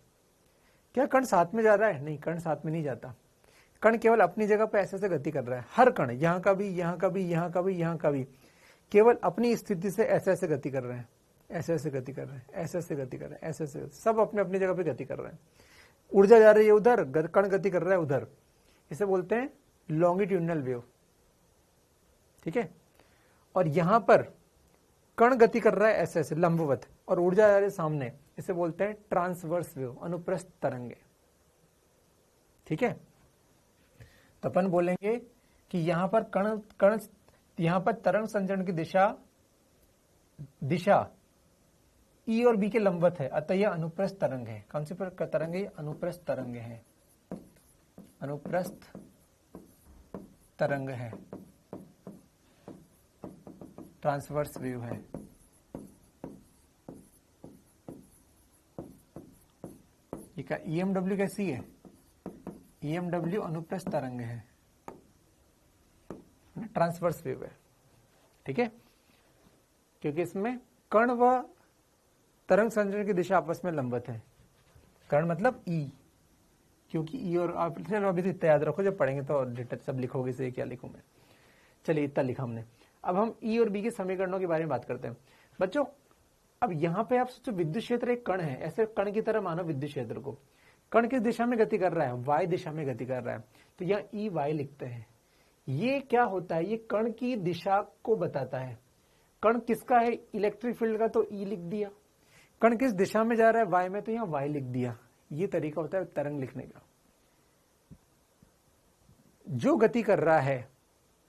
क्या कण साथ में जा रहा है? नहीं, कण साथ में नहीं जाता। कण केवल अपनी जगह पर ऐसे ऐसे गति कर रहा है। हर कण, यहाँ का भी, यहाँ का भी, यहाँ का भी, यहाँ का भी, केवल अपनी स्थिति से ऐसे ऐसे गति कर रहे हैं, ऐसे ऐसे गति कर रहे हैं, ऐसे ऐसे गति कर रहे हैं, ऐसे ऐसे, सब अपने अपनी जगह पे गति कर रहे हैं। ऊर्जा जा रही है उधर, कण गति कर रहा है उधर, इसे बोलते हैं लॉन्गिट्यूडनल वेव, ठीक है। और यहां पर कण गति कर रहा है ऐसे ऐसे लंबवत, और ऊर्जा जा रही है सामने, इसे बोलते हैं ट्रांसवर्स वेव, अनुप्रस्थ तरंगे, ठीक है। तो अपन बोलेंगे कि यहां पर कण यहां पर तरंग संचरण की दिशा ई और बी के लंबवत है, अतः यह अनुप्रस्थ तरंग है। कौन सी तरंग है? अनुप्रस्थ तरंग है, अनुप्रस्थ तरंग है, ट्रांसवर्स वेव है। ये क्या EMW कैसी है? EMW अनुप्रस्थ तरंग है, ट्रांसवर्स वेव है, ठीक है। क्योंकि इसमें कण व तरंग संचरण की दिशा आपस में लंबवत है। कण मतलब E, क्योंकि E और चलो अभी तो इतना याद रखो, जब पढ़ेंगे तो डिटेल सब लिखोगे, से क्या लिखूं मैं। चलिए इतना लिखा हमने। अब हम ई और बी के समीकरणों के बारे में बात करते हैं बच्चों। अब यहाँ पे आप सोचो विद्युत क्षेत्र एक कण है, ऐसे कण की तरह मानो विद्युत क्षेत्र को। कण किस दिशा में गति कर रहा है? वाई दिशा में गति कर रहा है, तो यहाँ ई वाई लिखते हैं। ये क्या होता है? ये कण की दिशा को बताता है। कण किसका है? इलेक्ट्रिक फील्ड का, तो ई लिख दिया। कण किस दिशा में जा रहा है? वाई में, तो यहाँ वाई लिख दिया। ये तरीका होता है तरंग लिखने का। जो गति कर रहा है,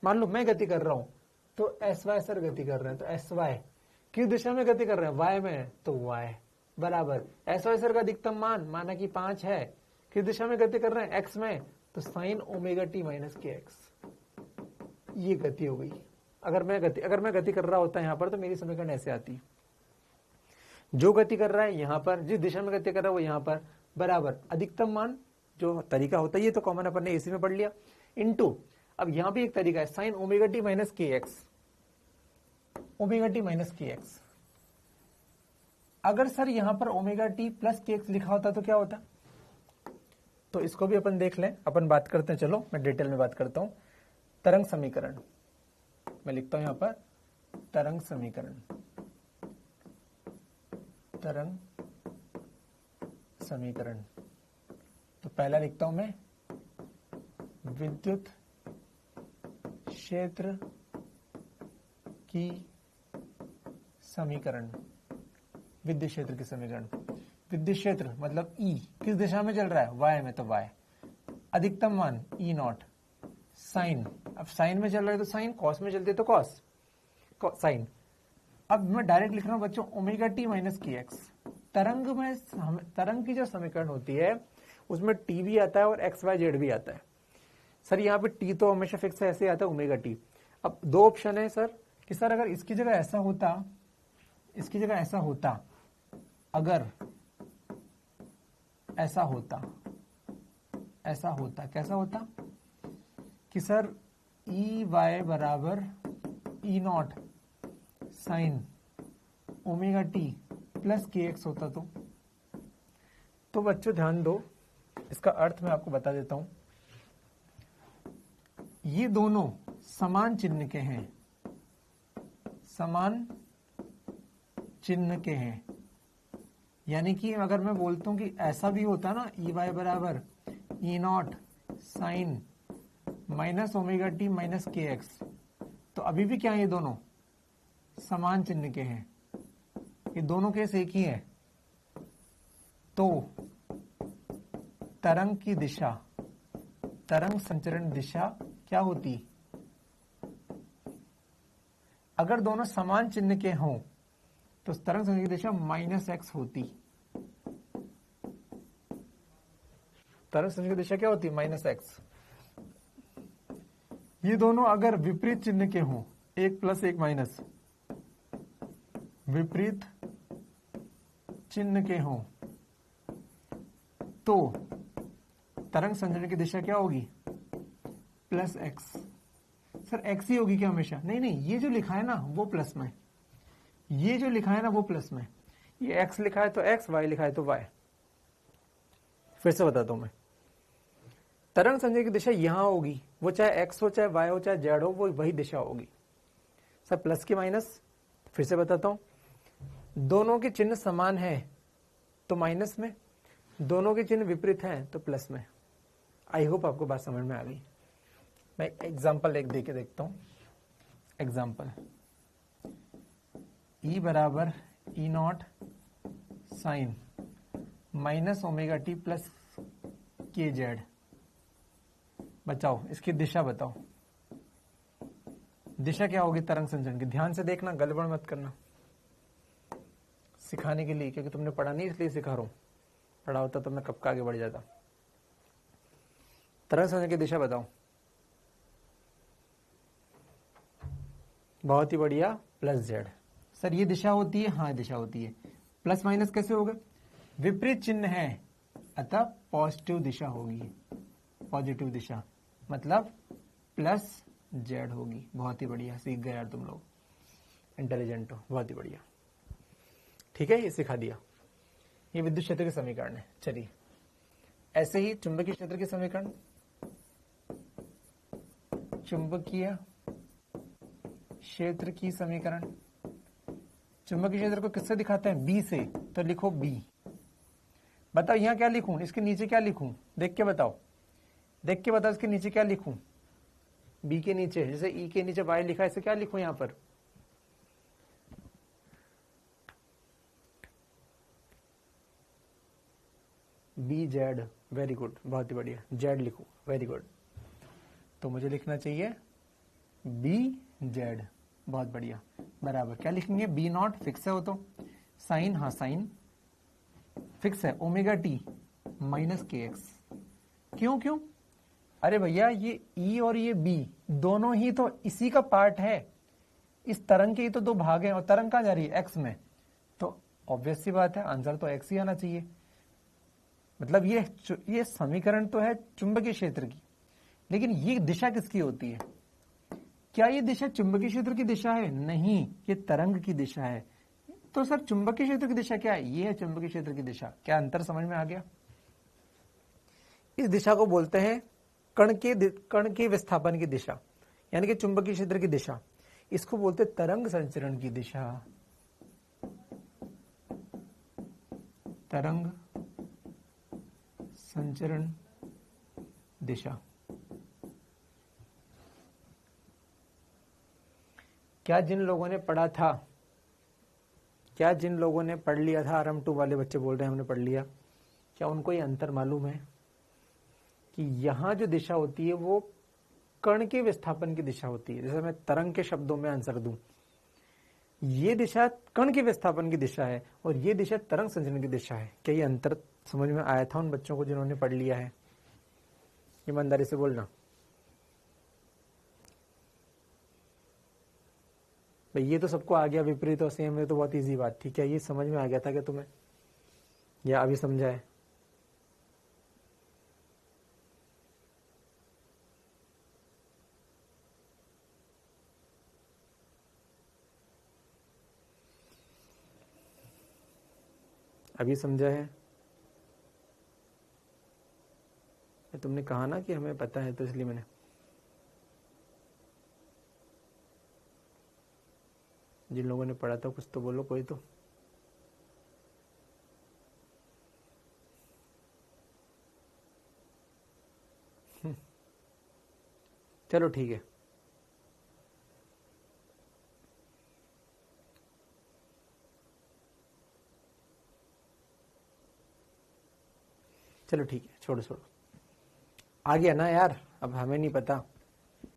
मान लो मैं गति कर रहा हूं, तो एस वाई सर गति कर रहे हैं, तो एस वाई किस दिशा में गति कर रहे हैं? वाई में, तो वाई बराबर एस वाई सर का अधिकतम मान माना कि 5 है, किस दिशा में गति कर रहे हैं? एक्स में, तो sign omega T minus K x. ये गति हो गई। अगर मैं गति कर रहा होता है यहां पर, तो मेरी समीकरण ऐसे आती। जो गति कर रहा है यहां पर, जिस दिशा में गति कर रहा है वो यहां पर, बराबर अधिकतम मान जो तरीका होता है, ये तो कॉमन अपन ने इसी में पढ़ लिया, इनटू अब यहां भी एक तरीका है sign omega T minus K x. Omega T minus K x, अगर सर यहां पर omega T plus K x लिखा होता तो क्या होता? तो इसको भी अपन देख लें, अपन बात करते हैं। चलो मैं डिटेल में बात करता हूं। तरंग समीकरण मैं लिखता हूं यहां पर, तरंग समीकरण, तरंग समीकरण। तो पहला लिखता हूं मैं विद्युत क्षेत्र की समीकरण। विद्युत क्षेत्र की समीकरण, विद्युत क्षेत्र मतलब ई किस दिशा में चल रहा है? वाई में, तो वाई अधिकतम मान ई नॉट साइन। अब साइन में चल रहा है तो साइन, कॉस में चलते तो कॉस साइन। अब मैं डायरेक्ट लिख रहा हूं बच्चों omega T minus K x. तरंग में, तरंग की जो समीकरण होती है उसमें टी भी आता है और एक्स वाई जेड भी आता है। सर यहाँ पे टी तो हमेशा फिक्स है, ऐसे आता है ओमेगा टी। अब दो ऑप्शन है सर कि सर अगर इसकी जगह ऐसा होता, इसकी जगह ऐसा होता, अगर ऐसा होता, ऐसा होता, कैसा होता कि सर ई वाई बराबर E not sine omega T plus K X होता तो बच्चों ध्यान दो, इसका अर्थ मैं आपको बता देता हूं। ये दोनों समान चिन्ह के हैं, समान चिन्ह के हैं। यानी कि अगर मैं बोलता हूं कि ऐसा भी होता ना, ई वाई बराबर E not sine minus omega T minus K X, तो अभी भी क्या है? ये दोनों समान चिन्ह के हैं, ये दोनों केस एक ही है। तो तरंग की दिशा, तरंग संचरण दिशा क्या होती? अगर दोनों समान चिन्ह के हों तो तरंग संचरण की दिशा माइनस एक्स होती। तरंग संचरण की दिशा क्या होती? Minus x. ये दोनों अगर विपरीत चिन्ह के हों, एक प्लस एक माइनस, विपरीत चिन्ह के हों, तो तरंग संचरण की दिशा क्या होगी? Plus x. सर एक्स ही होगी क्या हमेशा? नहीं नहीं, ये जो लिखा है ना वो प्लस में, ये जो लिखा है ना वो प्लस में। ये एक्स लिखा है तो एक्स, वाई लिखा है तो वाई। फिर से बताता हूं मैं, तरंग संचरण की दिशा यहां होगी, वो चाहे एक्स हो, चाहे वाई हो, चाहे जेड हो, वो वही दिशा होगी। सर प्लस की माइनस, फिर से बताता हूं, दोनों के चिन्ह समान है तो माइनस में, दोनों के चिन्ह विपरीत हैं तो प्लस में। आई होप आपको बात समझ में आ गई। मैं एग्जाम्पल एक दे के देखता हूं। एग्जाम्पल, ई बराबर E not sine minus omega T plus K Z. बताओ इसकी दिशा बताओ, दिशा क्या होगी तरंग संचरण की? ध्यान से देखना, गड़बड़ मत करना, सिखाने के लिए, क्योंकि तुमने पढ़ा नहीं इसलिए सिखा रहा हूं। पढ़ा होता तो मैं कब का आगे बढ़ जाता। तरंग संचरण की दिशा बताओ। बहुत ही बढ़िया, प्लस जेड। सर ये दिशा होती है? हाँ दिशा होती है। प्लस माइनस कैसे होगा? विपरीत चिन्ह है अतः पॉजिटिव दिशा होगी, पॉजिटिव दिशा मतलब प्लस जेड होगी। बहुत ही बढ़िया, सीख गए यार तुम लोग, इंटेलिजेंट हो, बहुत ही बढ़िया। ठीक है, ये सिखा दिया। ये विद्युत क्षेत्र के समीकरण है। चलिए ऐसे ही चुंबकीय क्षेत्र के समीकरण, चुंबकीय क्षेत्र की समीकरण, चुंबकीय क्षेत्र को किससे दिखाते हैं? बी से, तो लिखो बी। बताओ यहां क्या लिखूं, इसके नीचे क्या लिखूं, देख के बताओ, देख के बताओ इसके नीचे क्या लिखूं। बी के नीचे, जैसे ई के नीचे वाई लिखा है, इसे क्या लिखूं यहां पर? बी जेड, वेरी गुड, बहुत ही बढ़िया, जेड लिखो, वेरी गुड। तो मुझे लिखना चाहिए बी जेड, बहुत बढ़िया, बराबर क्या लिखेंगे? बी नॉट फिक्स है वो तो, साइन, हाँ साइन फिक्स है, omega T minus K x. क्यों क्यों? अरे भैया ये ई और ये बी दोनों ही तो इसी का पार्ट है, इस तरंग के ही तो दो भाग हैं, और तरंग कहाँ जा रही है? एक्स में, तो ऑब्वियस सी बात है आंसर तो एक्स ही आना चाहिए। मतलब ये समीकरण तो है चुंबकीय क्षेत्र की, लेकिन ये दिशा किसकी होती है? क्या ये दिशा चुंबकीय क्षेत्र की दिशा है? नहीं, ये तरंग की दिशा है। तो सर चुंबकीय क्षेत्र की दिशा क्या है? ये है चुंबकीय क्षेत्र की दिशा। क्या अंतर समझ में आ गया? इस दिशा को बोलते हैं कण के विस्थापन की दिशा, यानी कि चुंबकीय क्षेत्र की दिशा। इसको बोलते हैं तरंग संचरण की दिशा, तरंग संचरण दिशा। क्या जिन लोगों ने पढ़ा था, क्या जिन लोगों ने पढ़ लिया था, आरएम 2 वाले बच्चे बोल रहे हैं हमने पढ़ लिया, क्या उनको ये अंतर मालूम है कि यहां जो दिशा होती है वो कण के विस्थापन की दिशा होती है? जैसे मैं तरंग के शब्दों में आंसर दूं, ये दिशा कण के विस्थापन की दिशा है और ये दिशा तरंग संचरण की दिशा है। क्या ये अंतर समझ में आया था उन बच्चों को जिन्होंने पढ़ लिया है? ईमानदारी से बोलना भाई, ये तो सबको आ गया, विपरीत और सेम है तो बहुत इजी बात थी। क्या ये समझ में आ गया था क्या तुम्हें, या अभी समझा है? अभी समझा है? तुमने कहा ना कि हमें पता है, तो इसलिए मैंने, जिन लोगों ने पढ़ा था कुछ तो बोलो कोई तो। चलो ठीक है, चलो ठीक है, छोड़ो छोड़ो, आ गया ना यार। अब हमें नहीं पता,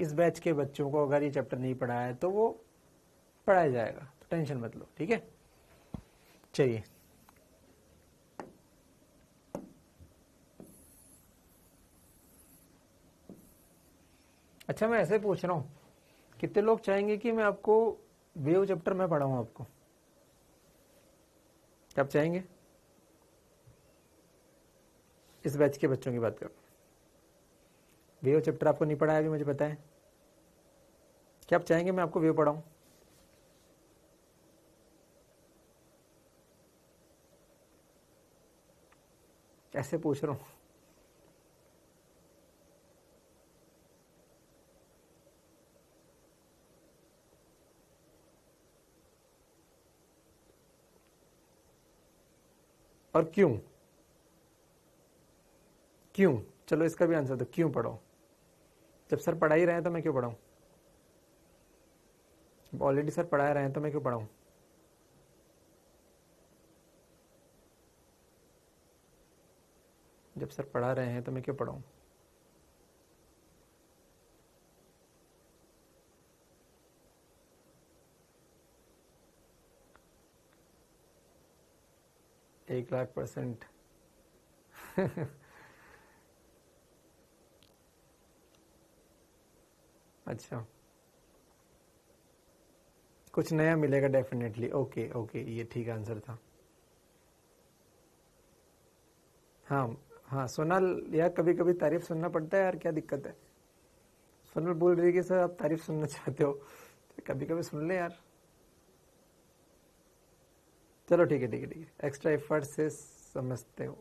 इस बैच के बच्चों को अगर ये चैप्टर नहीं पढ़ा है तो वो पढ़ाया जाएगा, तो टेंशन मत लो, ठीक है? चलिए, अच्छा मैं ऐसे पूछ रहा हूँ, कितने लोग चाहेंगे कि मैं आपको वेव चैप्टर में पढ़ाऊँ आपको? क्या आप चाहेंगे? इस बैच के बच्चों की बात करो, वेव चैप्टर आपको नहीं पढ़ाया अभी, मुझे पता है। क्या आप चाहेंगे मैं आपको वेव पढ़ाऊं? ऐसे पूछ रहा हूं। और क्यों? क्यों? चलो इसका भी आंसर दो, क्यों पढ़ाओ? जब सर पढ़ा ही रहे हैं तो मैं क्यों पढ़ाऊं? ऑलरेडी सर पढ़ा रहे हैं तो मैं क्यों पढ़ाऊं? जब सर पढ़ा रहे हैं तो मैं क्यों पढ़ाऊं? एक लाख %। अच्छा, कुछ नया मिलेगा डेफिनेटली। ओके ओके, ये ठीक आंसर था। हाँ हाँ, सोनल यार, कभी कभी तारीफ सुनना पड़ता है यार, क्या दिक्कत है? सोनल बोल रही है कि सर आप तारीफ सुनना चाहते हो, तो कभी कभी सुन ले यार। चलो ठीक है ठीक है ठीक है, एक्स्ट्रा एफर्ट से समझते हो।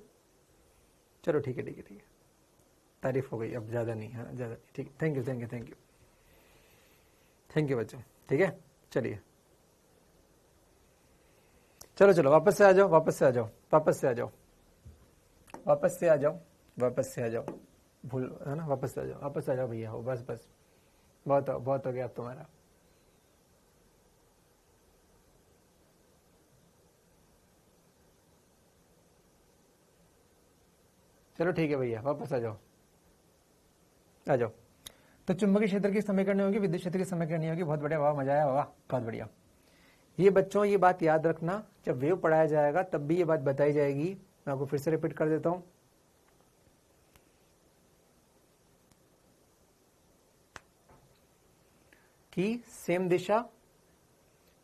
चलो ठीक है ठीक है ठीक है, तारीफ हो गई, अब ज़्यादा नहीं, हाँ ज़्यादा नहीं, ठीक है। Thank you thank you thank you thank you बच्चों, ठीक है, चलिए चलो चलो वापस से आ जाओ, वापस से आ जाओ, वापस से आ जाओ, वापस से आ जाओ, वापस से आ जाओ, भूल है ना, वापस से आ जाओ, वापस आ जाओ भैया, हो बस बस, बहुत हो गया अब तुम्हारा। चलो ठीक है भैया, वापस आ जाओ, आ जाओ। तो चुंबकीय क्षेत्र की समीकरण होगी, विद्युत क्षेत्र की समीकरण होगी। बहुत बढ़िया, वाह मजा आया, वाह बहुत बढ़िया। ये बच्चों ये बात याद रखना, जब वेव पढ़ाया जाएगा तब भी ये बात बताई जाएगी। मैं आपको फिर से रिपीट कर देता हूं, कि सेम दिशा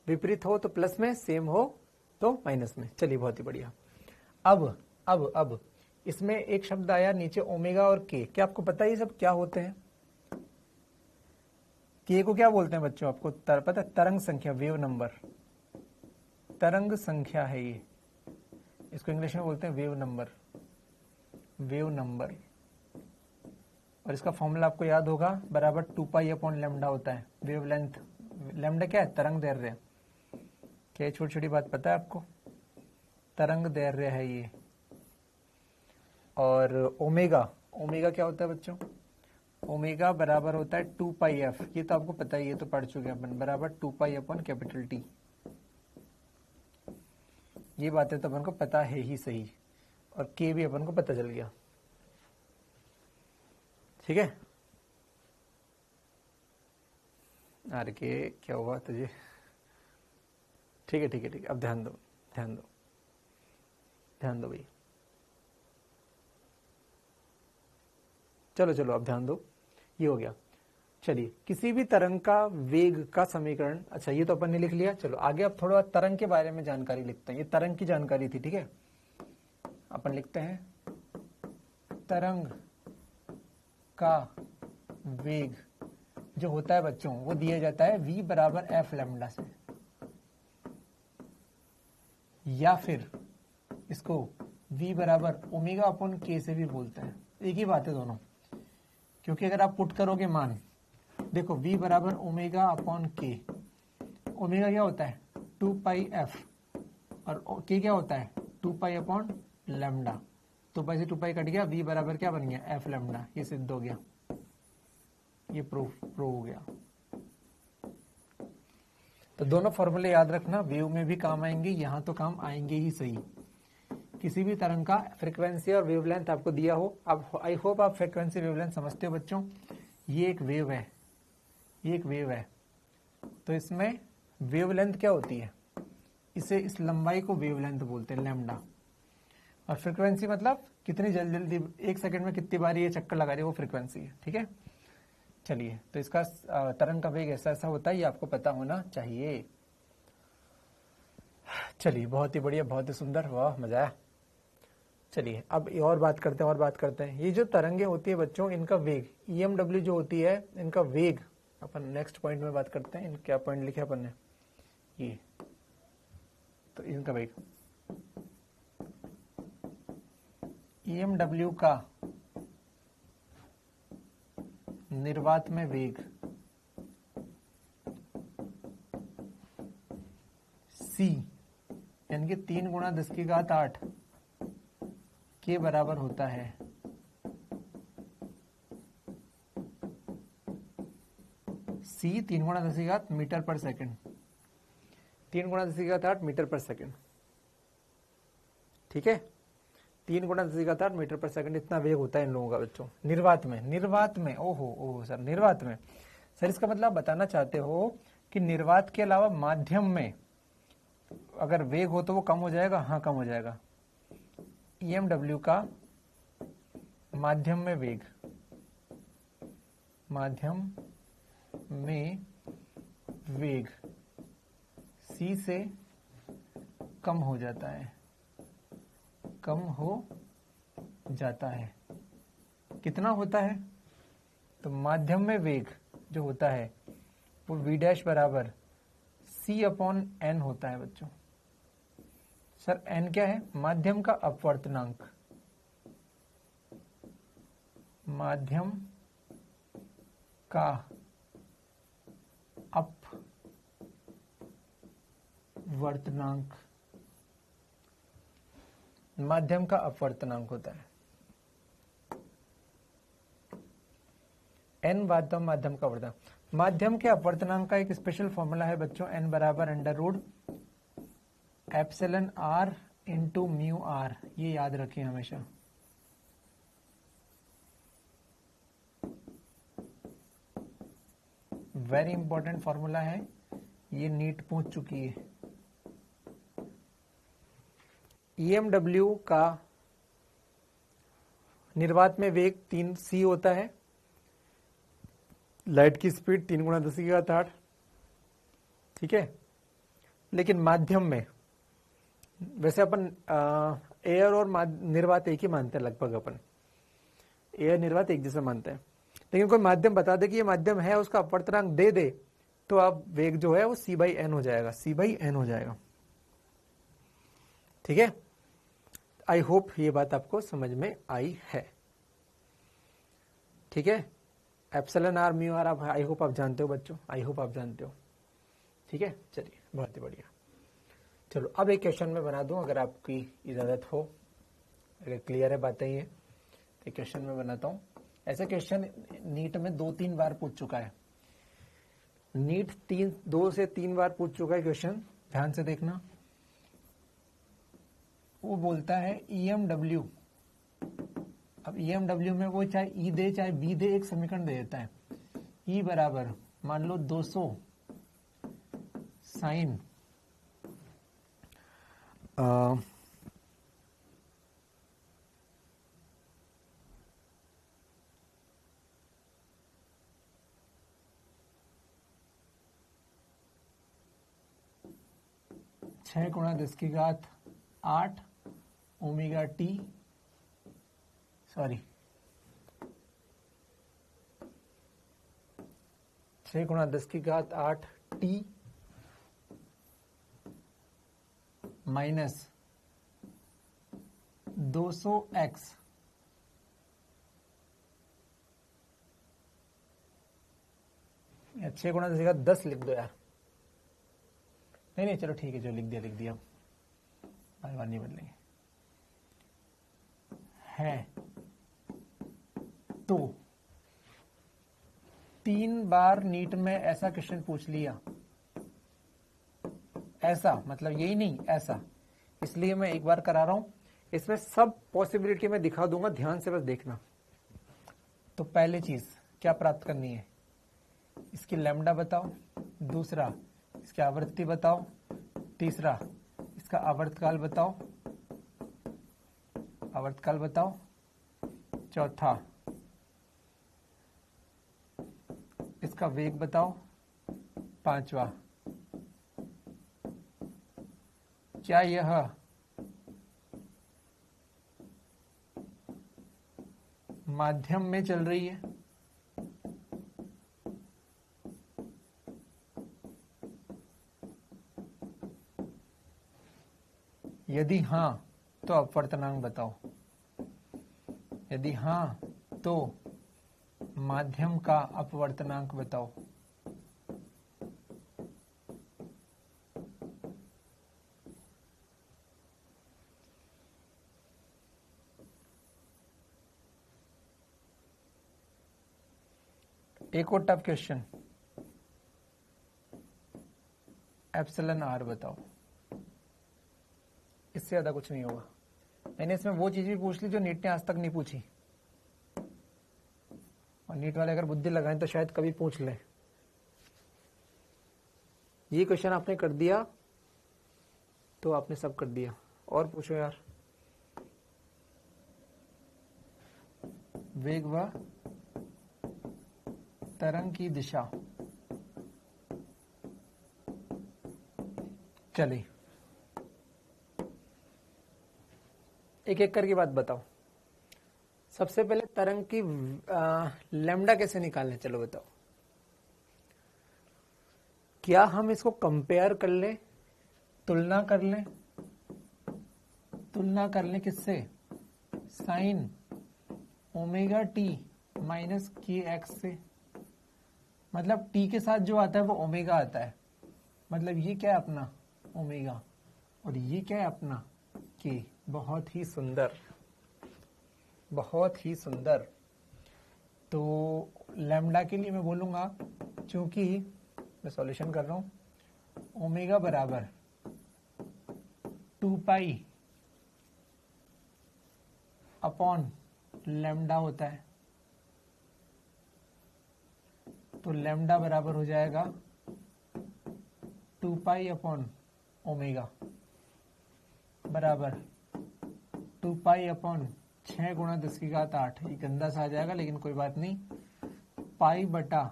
विपरीत हो तो प्लस में, सेम हो तो माइनस में। चलिए बहुत ही बढ़िया। अब इसमें एक शब्द आया नीचे, ओमेगा और के। क्या आपको पता है ये सब क्या होते हैं? के को क्या बोलते हैं बच्चों आपको पता है? तरंग संख्या, वेव नंबर, तरंग संख्या है ये, इसको इंग्लिश में बोलते हैं वेव नंबर, वेव नंबर। और इसका फॉर्मूला आपको याद होगा, बराबर 2 पाई अपॉन लैम्डा होता है। वेव लेंथ, लैम्डा क्या है? तरंग दैर्ध्य। क्या छोटी छोटी बात पता है आपको? तरंग दैर्ध्य है ये। और ओमेगा, ओमेगा क्या होता है बच्चों? ओमेगा बराबर होता है 2 पाई एफ। ये तो आपको पता ही, ये तो पढ़ चुके हैं अपन, बराबर 2 पाई अपॉन कैपिटल टी। ये बातें तो अपन को पता है ही सही, और के भी अपन को पता चल गया। ठीक है, अरे के क्या हुआ तुझे? ठीक है ठीक है ठीक है, अब ध्यान दो, ध्यान दो, ध्यान दो भाई। चलो चलो अब ध्यान दो, ये हो गया। चलिए, किसी भी तरंग का वेग का समीकरण, अच्छा ये तो अपन ने लिख लिया। चलो आगे अब थोड़ा तरंग के बारे में जानकारी लिखते हैं। ये तरंग की जानकारी थी, ठीक है। अपन लिखते हैं, तरंग का वेग जो होता है बच्चों, वो दिया जाता है v बराबर एफ लैम्डा से, या फिर इसको v बराबर ओमेगा अपॉन के से भी बोलते हैं। एक ही बात है दोनों, क्योंकि अगर आप पुट करोगे मान, देखो v बराबर ओमेगा अपॉन के, ओमेगा क्या होता है? 2 पाई एफ, और के क्या होता है? 2 पाई अपॉन लैम्डा। 2 पाई से 2 पाई कट गया, v बराबर क्या बन गया? F lambda. ये सिद्ध हो गया, ये प्रूव हो गया। तो दोनों फॉर्मूले याद रखना, वेव में भी काम आएंगे, यहां तो काम आएंगे ही सही। किसी भी तरंग का फ्रीक्वेंसी और वेवलेंथ आपको दिया हो, अब आई होप आप फ्रीक्वेंसी वेवलेंथ समझते हो बच्चों। ये एक वेव है, ये एक वेव है, तो इसमें वेवलेंथ क्या होती है? इसे, इस लंबाई को वेवलेंथ बोलते हैं, लैम्डा। और फ्रीक्वेंसी मतलब कितनी जल्दी जल्दी, एक सेकंड में कितनी बार ये चक्कर लगा रही है, वो फ्रीक्वेंसी है, ठीक है। चलिए, तो इसका तरंग का वेग ऐसा ऐसा होता है, ये आपको पता होना चाहिए। चलिए बहुत ही बढ़िया, बहुत ही सुंदर, वाह मजा आया। चलिए अब और बात करते हैं, और बात करते हैं। ये जो तरंगे होती है बच्चों, इनका वेग, EMW जो होती है, इनका वेग अपन नेक्स्ट पॉइंट में बात करते हैं। क्या पॉइंट लिखे अपन ने? ये, तो इनका वेग, EMW का निर्वात में वेग c, यानी कि 3 गुणा 10 की घात 8 के बराबर होता है c 3 गुणा 10 की घात मीटर पर सेकंड, 3 गुणा 10 की घात 8 मीटर पर सेकंड, ठीक है। 3 गुणा 10 की घात 8 मीटर पर सेकंड, इतना वेग होता है इन लोगों का बच्चों, निर्वात में। निर्वात में, ओहो सर, निर्वात में। सर इसका मतलब बताना चाहते हो कि निर्वात के अलावा माध्यम में अगर वेग हो तो वो कम हो जाएगा? हाँ कम हो जाएगा। EMW का माध्यम में वेग, माध्यम में वेग c से कम हो जाता है, कम हो जाता है। कितना होता है? तो माध्यम में वेग जो होता है वो v डैश बराबर c अपॉन n होता है बच्चों। सर n क्या है? माध्यम का अपवर्तनांक, माध्यम का अपवर्तनांक, माध्यम का अपवर्तनांक होता है। n वास्तव माध्यम का अपवर्तनांक। माध्यम के अपवर्तनांक का एक स्पेशल फॉर्मूला है बच्चों, n बराबर under root epsilon r into mu R, ये याद रखिए हमेशा। वेरी इंपॉर्टेंट फॉर्मूला है, ये नीट पूछ चुकी है। EMW का निर्वात में वेग 3c होता है, लाइट की स्पीड 3 गुणा 10⁸, ठीक है। लेकिन माध्यम में, वैसे अपन एयर और निर्वात एक ही मानते हैं लगभग, अपन एयर निर्वात एक जैसा मानते हैं, लेकिन कोई माध्यम बता दे कि ये माध्यम है, उसका अपवर्तनांक दे दे, तो अब वेग जो है वो c/n हो जाएगा, c/n हो जाएगा, ठीक है। आई होप ये बात आपको समझ में आई है, ठीक है। एप्सिलॉन r म्यू r, आप आई होप आप जानते हो बच्चों, आई होप आप जानते हो, ठीक है। चलिए बहुत ही बढ़िया। चलो अब एक क्वेश्चन में बना दूं, अगर आपकी इजाजत हो, अगर क्लियर है बातें ये, तो क्वेश्चन में बनाता हूं। ऐसे क्वेश्चन नीट में 2-3 बार पूछ चुका है, नीट 2 से 3 बार पूछ चुका है क्वेश्चन, ध्यान से देखना। वो बोलता है EMW, अब EMW में वो चाहे E दे चाहे B दे, एक समीकरण दे देता है। E बराबर मान लो 200 साइन 6 गुणा 10⁸ ओमेगा टी, सॉरी 6 गुणा 10⁸ टी माइनस 200x या 6 गुणा 10⁻10 लिख दो यार, नहीं चलो ठीक है, जो लिख दिया बार बार नहीं बदलेंगे। है तो 3 बार नीट में ऐसा क्वेश्चन पूछ लिया, ऐसा मतलब यही नहीं, ऐसा, इसलिए मैं एक बार करा रहा हूं। इसमें सब पॉसिबिलिटी में दिखा दूंगा, ध्यान से बस देखना। तो पहली चीज क्या प्राप्त करनी है, इसकी लैम्डा बताओ, दूसरा इसकी आवृत्ति बताओ, तीसरा इसका आवर्तकाल बताओ, चौथा इसका वेग बताओ, पांचवा क्या यह माध्यम में चल रही है, यदि हां तो अपवर्तनांक बताओ, यदि हां तो माध्यम का अपवर्तनांक बताओ। एक और टफ क्वेश्चन, एप्सिलॉन r बताओ, इससे ज्यादा कुछ नहीं होगा। मैंने इसमें वो चीज भी पूछ ली जो नीट ने आज तक नहीं पूछी, और नीट वाले अगर बुद्धि लगाएं तो शायद कभी पूछ ले। ये क्वेश्चन आपने कर दिया तो आपने सब कर दिया, और पूछो यार। वेग व तरंग की दिशा, चलिए एक एक करके बात बताओ। सबसे पहले तरंग की लैम्डा कैसे निकालने, चलो बताओ। क्या हम इसको कंपेयर कर लें, तुलना कर लें किससे, sign omega T minus K x से, मतलब टी के साथ जो आता है वो ओमेगा आता है, मतलब ये क्या है अपना ओमेगा, और ये क्या है अपना के। बहुत ही सुंदर, बहुत ही सुंदर। तो लैम्डा के लिए मैं बोलूंगा, चूंकि मैं सॉल्यूशन कर रहा हूं, ओमेगा बराबर 2 पाई अपॉन लैम्डा होता है, तो लैम्डा बराबर हो जाएगा 2 पाई अपॉन ओमेगा बराबर 2 पाई अपॉन 6 गुणा 10 की घात 8। ये गंदा सा आ जाएगा लेकिन कोई बात नहीं, पाई बटा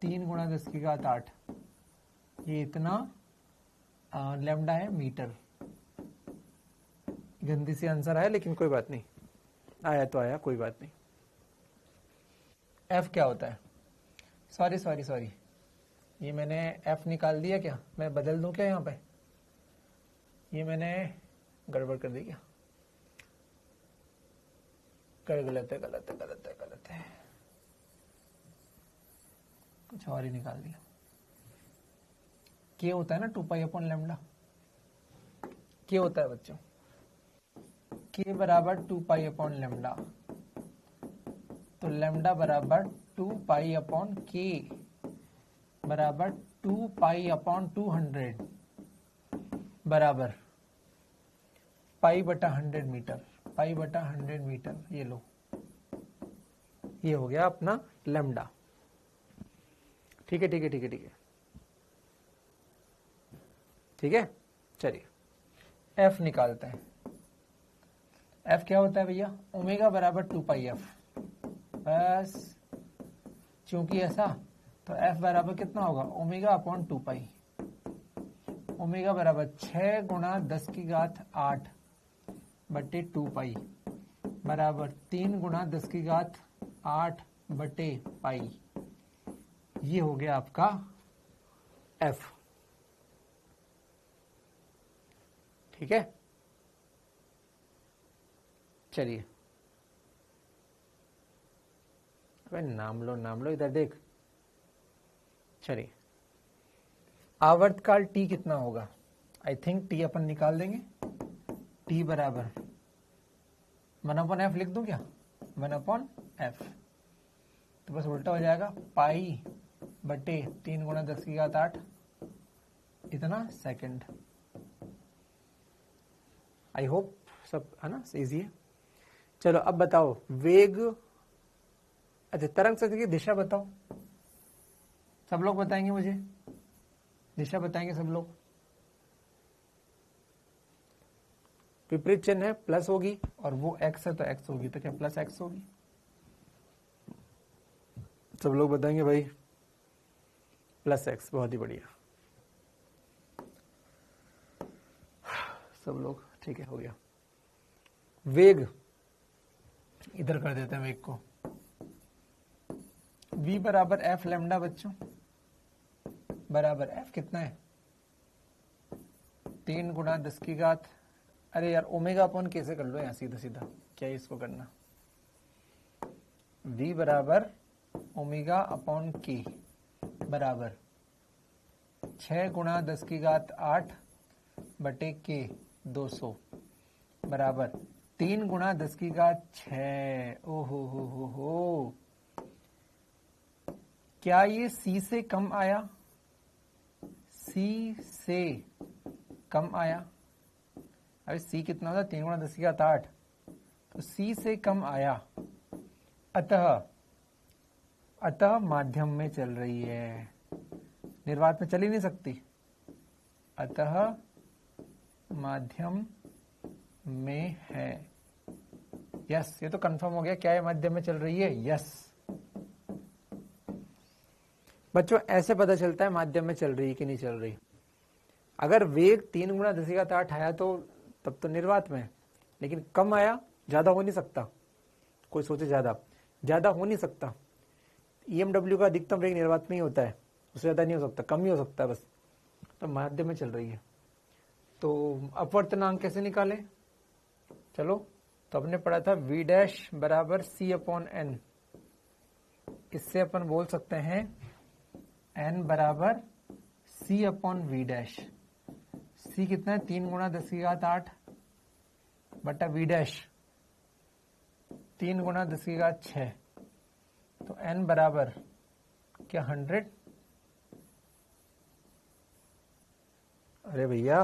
3 गुणा 10 की घात 8, ये इतना लैम्डा है मीटर। गंदी सी आंसर आया लेकिन कोई बात नहीं, आया तो आया, कोई बात नहीं। एफ क्या होता है? सॉरी सॉरी सॉरी, ये मैंने एफ निकाल दिया क्या? मैं बदल दूं क्या यहाँ पे? ये मैंने गड़बड़ कर दी क्या? गलत है, गलत है, गलत है, गलत है, कुछ और ही निकाल दिया। के होता है ना 2 पाई अपॉन लैम्डा, के होता है बच्चों, के बराबर 2 पाई अपॉन लैम्डा, तो लैम्डा बराबर 2 पाई अपॉन के बराबर 2 पाई अपॉन 200 बराबर पाई बटा 100 मीटर, पाई बटा 100 मीटर। ये लो, ये हो गया अपना लैम्डा। ठीक है, ठीक है, ठीक है, ठीक है, ठीक है। चलिए एफ निकालते हैं। एफ क्या होता है भैया? ओमेगा बराबर 2 पाई एफ, बस चूंकि ऐसा, तो एफ बराबर कितना होगा? ओमेगा अपॉन 2 पाई। ओमेगा बराबर 6 गुणा 10 की घात 8 बटे 2 पाई बराबर 3 गुणा 10 की घात 8 बटे पाई। ये हो गया आपका एफ। ठीक है, चलिए अबे नाम लो, नाम लो, इधर देख। चलिए आवर्तकाल टी कितना होगा? आई थिंक टी अपन निकाल देंगे। टी बराबर 1/f लिख दूं क्या? 1/f, तो बस उल्टा हो जाएगा, पाई बटे 3 गुणा 10 की घात 8 इतना सेकंड। आई होप सब है ना, इजी है। चलो अब बताओ वेग, अच्छा तरंग शक्ति की दिशा बताओ। सब लोग बताएंगे मुझे, दिशा बताएंगे सब लोग। विपरीत चिन्ह है, प्लस होगी, और वो x है तो x होगी, तो क्या प्लस x होगी? सब लोग बताएंगे भाई प्लस x। बहुत ही बढ़िया, सब लोग। ठीक है, हो गया। वेग इधर कर देते हैं, वेग को v बराबर f लैम्डा बच्चों, बराबर f कितना है? 3 गुणा 10 की घात, अरे यार ओमेगा अपॉन कैसे कर लो यहाँ सीधा सीधा, क्या है इसको करना? v बराबर ओमेगा अपॉन के बराबर 6 गुणा 10 की घात 8 बटे के 200 बराबर 3 गुणा 10 की घात 6। ओहो हो, क्या ये c से कम आया? c से कम आया? अरे c कितना था? 3 गुणा 10 की घात 8, तो c से कम आया। अतः माध्यम में चल रही है, निर्वात में चल ही नहीं सकती। अतः माध्यम में है। यस, ये तो कंफर्म हो गया, क्या है माध्यम में चल रही है? यस बच्चों, ऐसे पता चलता है माध्यम में चल रही है कि नहीं चल रही। अगर वेग 3 गुणा 10 की घात 8 आया तो तब तो निर्वात में है, लेकिन कम आया, ज्यादा हो नहीं सकता। कोई सोचे ज्यादा हो नहीं सकता। EMW का अधिकतम वेग निर्वात में ही होता है, उससे ज्यादा नहीं हो सकता, कम ही हो सकता है बस। तो माध्यम में चल रही है, तो अपवर्तनांक कैसे निकाले? चलो, तो आपने पढ़ा था v डैश बराबर c अपॉन n। इससे अपन बोल सकते हैं n बराबर c अपॉन v डैश, सी कितना है 3 गुणा 10 की घात 8 बटा वी डैश 3 गुणा 10 की घात 6। तो n बराबर क्या 100? अरे भैया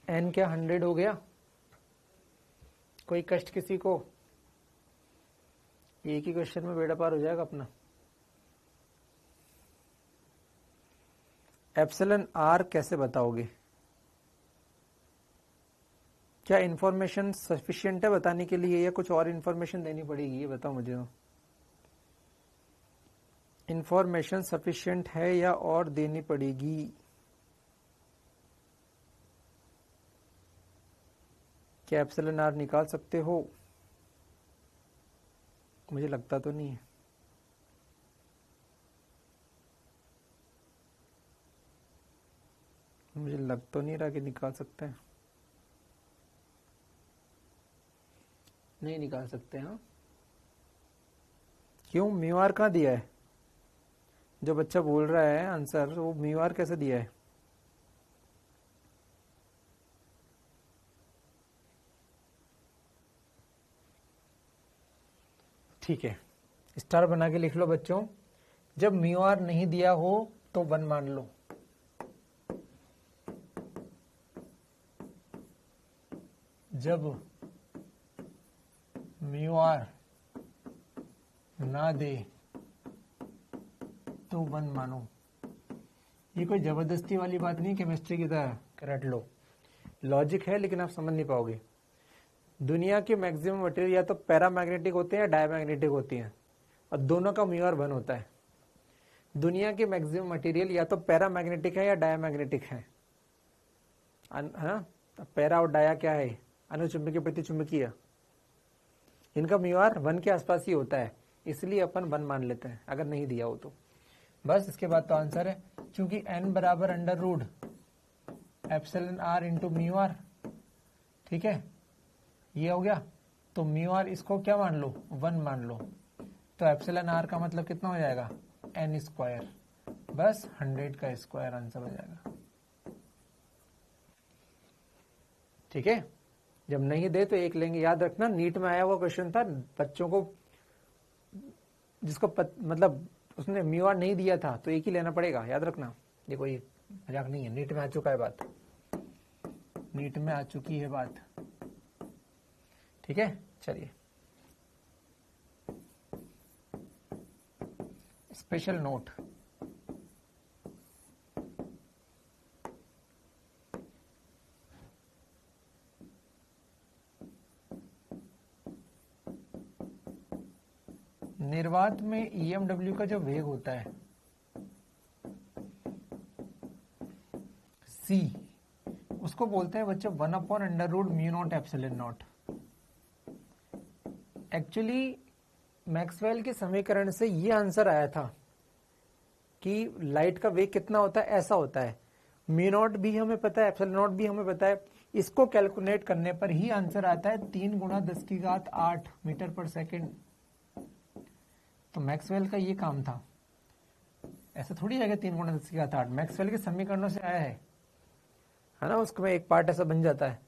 n क्या 100 हो गया? कोई कष्ट किसी को? एक ही क्वेश्चन में बेड़ा पार हो जाएगा अपना। एप्सिलॉन आर कैसे बताओगे? क्या इंफॉर्मेशन सफिशिएंट है बताने के लिए या कुछ और इंफॉर्मेशन देनी पड़ेगी? ये बताओ मुझे। इंफॉर्मेशन सफिशिएंट है या और देनी पड़ेगी? क्या एप्सिलॉन आर निकाल सकते हो? मुझे लगता तो नहीं है। मुझे लग तो नहीं रहा कि निकाल सकते हैं। नहीं निकाल सकते। हाँ क्यों? म्यू आर कहाँ दिया है? जो बच्चा बोल रहा है आंसर, वो म्यू आर कैसे दिया है? ठीक है, स्टार बना के लिख लो बच्चों। जब म्यू आर नहीं दिया हो तो 1 मान लो। जब म्यू आर ना दे तो 1 मानो। ये कोई जबरदस्ती वाली बात नहीं, केमिस्ट्री की तरह रट लो। लॉजिक है लेकिन आप समझ नहीं पाओगे। दुनिया के मैक्सिमम मटेरियल या तो पैरामैग्नेटिक होते हैं या डायमैग्नेटिक होती हैं, और दोनों का म्यू आर 1 होता है। दुनिया के मैक्सिमम मटेरियल या तो पैरामैग्नेटिक है या डायमैग्नेटिक है। पैरा और डाया क्या है? अनुचुंबकीय प्रतिचुंबकीय। इनका म्यू आर 1 के आसपास ही होता है, इसलिए अपन 1 मान लेते हैं अगर नहीं दिया हो तो। बस इसके बाद तो आंसर है, क्योंकि n बराबर under root epsilon R into mu R. ठीक है, ये हो गया। तो म्यू आर इसको क्या मान लो? 1 मान लो। तो एप्सिलॉन आर का मतलब कितना हो जाएगा? n square. बस 100 का स्क्वायर आंसर हो जाएगा। ठीक है, जब नहीं दे तो 1 लेंगे। याद रखना, नीट में आया हुआ क्वेश्चन था बच्चों को, जिसको मतलब उसने म्यू आर नहीं दिया था तो 1 ही लेना पड़ेगा। याद रखना, ये कोई मजाक नहीं है, नीट में आ चुका है बात, नीट में आ चुकी है बात। ठीक है, चलिए स्पेशल नोट। निर्वात में ईएमडब्ल्यू का जो वेग होता है सी, उसको बोलते हैं बच्चे 1/√μ0 एप्सिलॉन नॉट। एक्चुअली मैक्सवेल के समीकरण से ये आंसर आया था कि लाइट का वेग कितना होता है, ऐसा होता है। μ0 भी हमें पता है, एप्सिलॉन नॉट भी हमें पता है। इसको कैलकुलेट करने पर ही आंसर आता है 3 गुणा 10 की घात 8 मीटर पर सेकेंड। तो मैक्सवेल का ये काम था, ऐसा थोड़ी है कि 3 गुणा 10 की घात 8, मैक्सवेल के समीकरणों से आया है ना, उसमें एक पार्ट ऐसा बन जाता है।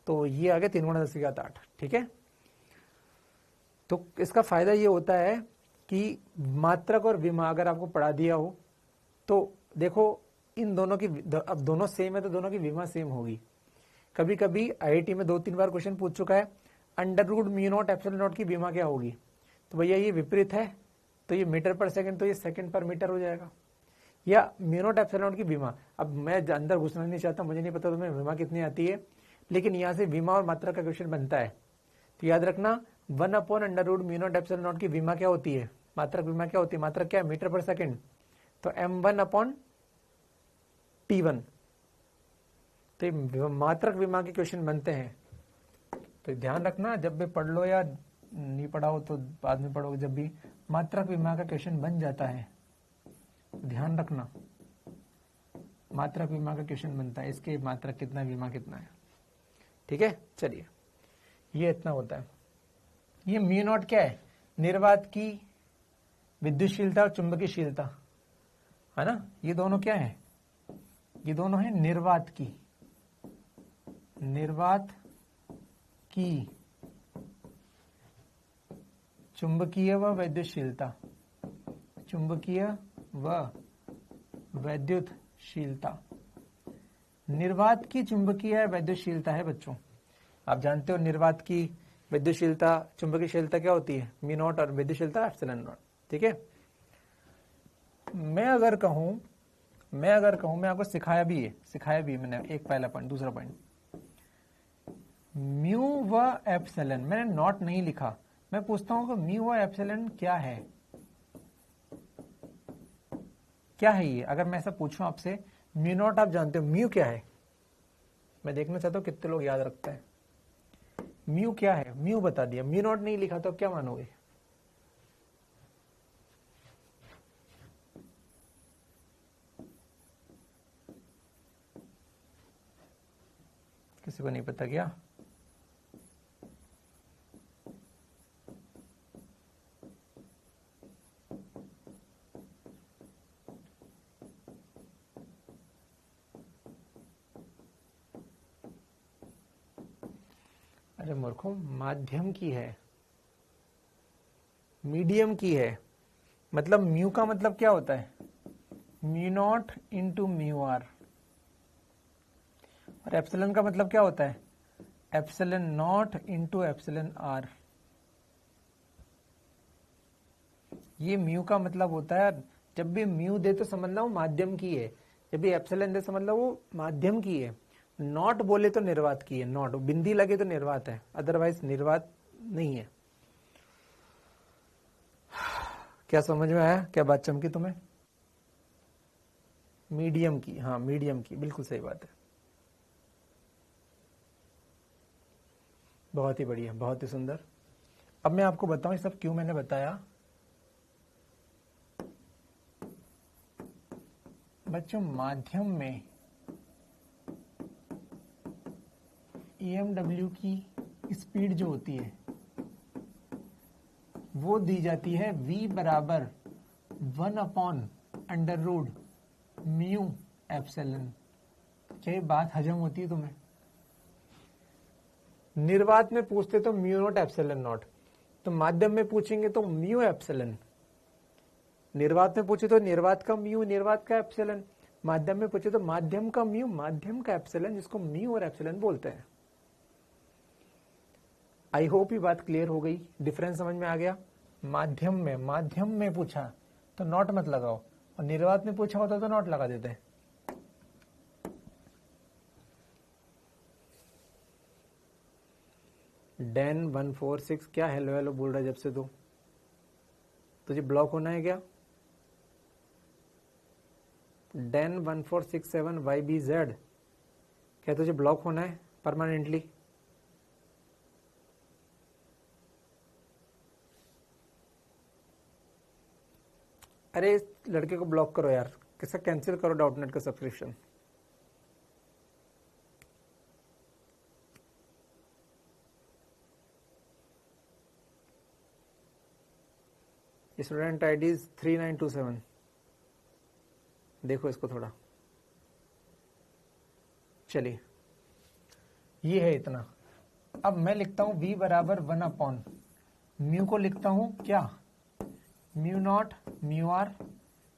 तो ये आ गया 3 गुणा 10 की घात 8। ठीक है, तो इसका फायदा ये होता है कि मात्रक और विमा अगर आपको पढ़ा दिया हो तो देखो इन दोनों की, अब दोनों सेम है तो दोनों की विमा सेम होगी। कभी कभी आईआईटी में 2-3 बार क्वेश्चन पूछ चुका है, √μ0 एप्सिलॉन नॉट की विमा क्या होगी? तो भैया ये विपरीत है, तो ये मीटर पर सेकंड, तो ये सेकंड पर मीटर हो जाएगा। या μ0 एप्सिलॉन नॉट की विमा, अब मैं अंदर घुसना नहीं चाहता, मुझे नहीं पता तुम्हें विमा कितनी आती है, लेकिन यहाँ से विमा और मात्रा का क्वेश्चन बनता है। तो याद रखना 1/√μ0 एप्सिलॉन नॉट की विमा क्या होती है, मात्रक विमा क्या होती है? मात्रक क्या है? मीटर पर सेकंड। तो m1/t1। तो मात्रक विमा के क्वेश्चन बनते हैं। तो ध्यान रखना, जब भी पढ़ लो या नहीं पढ़ा हो तो बाद में पढ़ोगे, जब भी मात्रक विमा का क्वेश्चन बन जाता है ध्यान रखना, मात्रक विमा का क्वेश्चन बनता है, इसके मात्रक कितना, विमा कितना है। ठीक है, चलिए ये इतना होता है। ये μ0 क्या है? निर्वात की विद्युतशीलता और चुंबकीयशीलता है ना, ये दोनों क्या है? ये दोनों है निर्वात की, निर्वात की चुंबकीय व वैद्युतशीलता, चुंबकीय व वैद्युतशीलता। निर्वात की चुंबकीय वैद्युतशीलता है बच्चों, आप जानते हो निर्वात की वैद्युतशीलता चुंबकीयशीलता क्या होती है, म्यू नॉट, और वैद्युतशीलता एप्सिलॉन नॉट। ठीक है, मैं अगर कहूं मैं आपको सिखाया भी है मैंने, एक पहला पॉइंट। दूसरा पॉइंट, म्यू व एप्सिलॉन, मैंने नॉट नहीं लिखा, मैं पूछता हूं कि म्यू व एप्सिलॉन क्या है, क्या है ये? अगर मैं ऐसा पूछूं आपसे, म्यू नॉट आप जानते हो, म्यू क्या है? मैं देखना चाहता हूं कितने लोग याद रखते हैं। म्यू क्या है? म्यू बता दिया, म्यू नॉट नहीं लिखा तो क्या मानोगे? किसी को नहीं पता क्या? अरे मूर्खों, माध्यम की है, मीडियम की है। मतलब म्यू का मतलब क्या होता है? Mu naught into mu R. और एप्सिलॉन का मतलब क्या होता है? Epsilon naught into epsilon R. ये म्यू का मतलब होता है। जब भी म्यू दे तो समझना वो माध्यम की है, जब भी एप्सिलॉन दे समझ लो वो माध्यम की है। नॉट बोले तो निर्वात की है, नॉट बिंदी लगे तो निर्वात है, अदरवाइज निर्वात नहीं है। क्या समझ में आया? क्या बात चमकी तुम्हें? मीडियम की, हाँ मीडियम की, बिल्कुल सही बात है। बहुत ही बढ़िया, बहुत ही सुंदर। अब मैं आपको बताऊं ये सब क्यों मैंने बताया। बच्चों, माध्यम में EMW की स्पीड जो होती है वो दी जाती है V बराबर 1/√μ एप्सिलॉन। क्या ये बात हजम होती है तुम्हें? निर्वात में पूछते तो म्यू नॉट एप्सिलॉन नॉट, तो माध्यम में पूछेंगे तो म्यू एप्सिलॉन। निर्वात में पूछे तो निर्वात का म्यू, निर्वात का एप्सिलॉन। माध्यम में पूछे तो माध्यम का म्यू, माध्यम का एप्सिलॉन, जिसको म्यू और एप्सिलॉन बोलते हैं। आई होप ये बात क्लियर हो गई, डिफरेंस समझ में आ गया। माध्यम में पूछा तो नॉट मत लगाओ, और निर्वात में पूछा होता तो नॉट लगा देते। डैन 146 क्या हेलो हेलो बोल रहा है जब से? तो तुझे ब्लॉक होना है क्या? डैन 1467 YBZ, क्या तुझे ब्लॉक होना है परमानेंटली? अरे इस लड़के को ब्लॉक करो यार, किसका कैंसिल करो डाउटनेट का सब्सक्रिप्शन। स्टूडेंट आईडी 3927, देखो इसको थोड़ा। चलिए, ये है इतना। अब मैं लिखता हूं V बराबर 1/म्यू को लिखता हूं क्या? Mu naught mu R.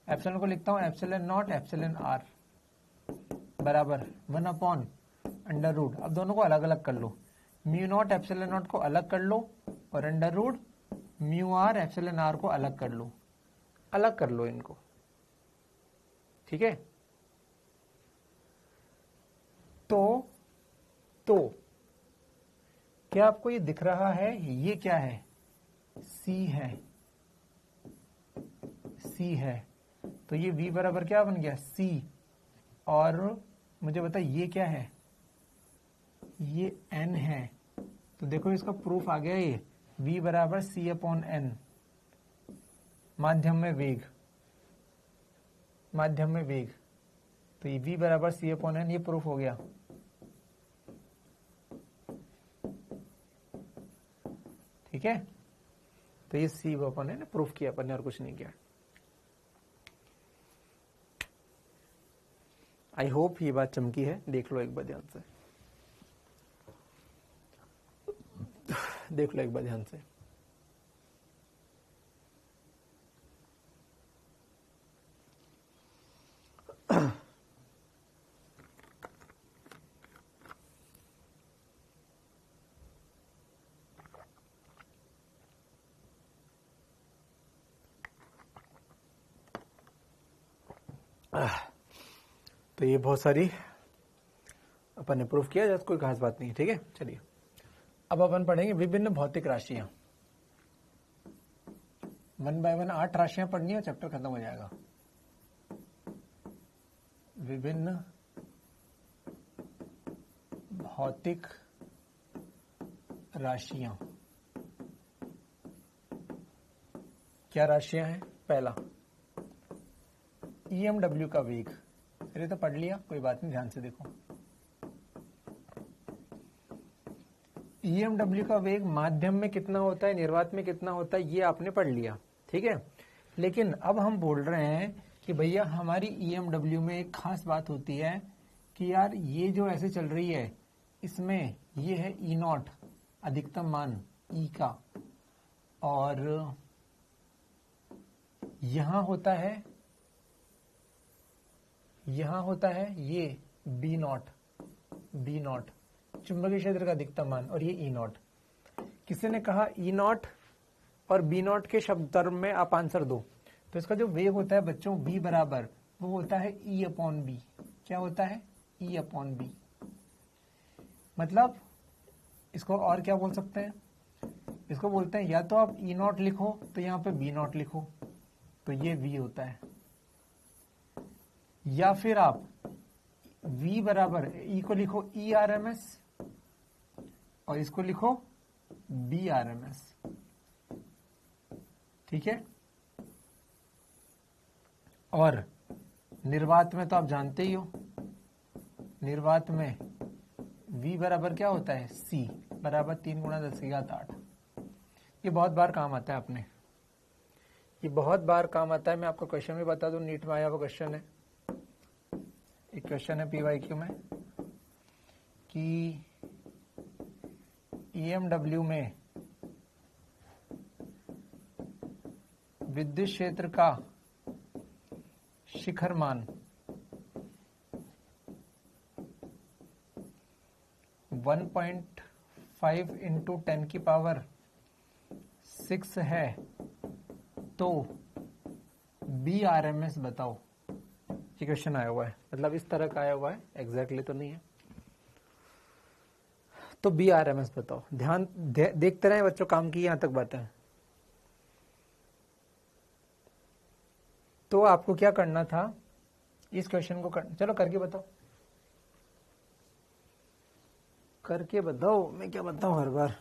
Epsilon को लिखता हूं एप्सिलॉन नॉट एप्सिलॉन आर बराबर 1/√। अब दोनों को अलग अलग कर लो, म्यू नॉट एप्सिलॉन नॉट को अलग कर लो, और under root mu R epsilon R को अलग कर लो। अलग कर लो इनको, ठीक है? तो क्या आपको ये दिख रहा है? ये क्या है? सी है। तो ये V बराबर क्या बन गया? C। और मुझे बता ये क्या है? ये N है। तो देखो इसका प्रूफ आ गया, ये V बराबर C/N। माध्यम में वेग, तो ये V बराबर C/N, ये प्रूफ हो गया। ठीक है, तो ये C/N प्रूफ किया अपन ने, और कुछ नहीं किया। आई होप ये बात चमकी है। देख लो एक बार ध्यान से, देख लो एक बार ध्यान से। तो ये बहुत सारी अपन ने प्रूफ किया, जैसे कोई खास बात नहीं है, ठीक है। चलिए अब अपन पढ़ेंगे विभिन्न भौतिक राशियां। 1 बाय 1 8 राशियां पढ़नी है, चैप्टर खत्म हो जाएगा। विभिन्न भौतिक राशियां। क्या राशियां हैं? पहला EMW का वेग। अरे तो पढ़ लिया, कोई बात नहीं, ध्यान से देखो। EMW का वेग माध्यम में कितना होता है, निर्वात में कितना होता है, ये आपने पढ़ लिया, ठीक है। लेकिन अब हम बोल रहे हैं कि भैया हमारी EMW में एक खास बात होती है कि यार ये जो ऐसे चल रही है, इसमें ये है E0 अधिकतम मान E का, और यहां होता है ये B0 चुंबकीय क्षेत्र का अधिकतम मान, और ये E0। किसी ने कहा E0 और B0 के शब्द टर्म में आप आंसर दो, तो इसका जो वेग होता है बच्चों B बराबर, वो होता है E/B। क्या होता है? E/B। मतलब इसको और क्या बोल सकते हैं? इसको बोलते हैं या तो आप E0 लिखो तो यहाँ पे B0 लिखो, तो ये V होता है, या फिर आप V बराबर E को लिखो ERMS और इसको लिखो BRMS, ठीक है। और निर्वात में तो आप जानते ही हो, निर्वात में V बराबर क्या होता है? C बराबर 3 × 10⁸। ये बहुत बार काम आता है अपने, ये बहुत बार काम आता है। मैं आपको क्वेश्चन भी बता दूं, नीट में आया हुआ क्वेश्चन है। एक क्वेश्चन है PYQ में कि EMW में विद्युत क्षेत्र का शिखर मान 1.5 × 10⁶ है, तो BRMS बताओ। ये क्वेश्चन आया हुआ है, मतलब इस तरह का आया हुआ है, एग्जैक्टली तो नहीं है। तो BRMS बताओ। ध्यान देखते रहे बच्चों, काम की यहां तक बातें। तो आपको क्या करना था, इस क्वेश्चन को चलो करके बताओ, करके बताओ। मैं क्या बताऊं हर बार।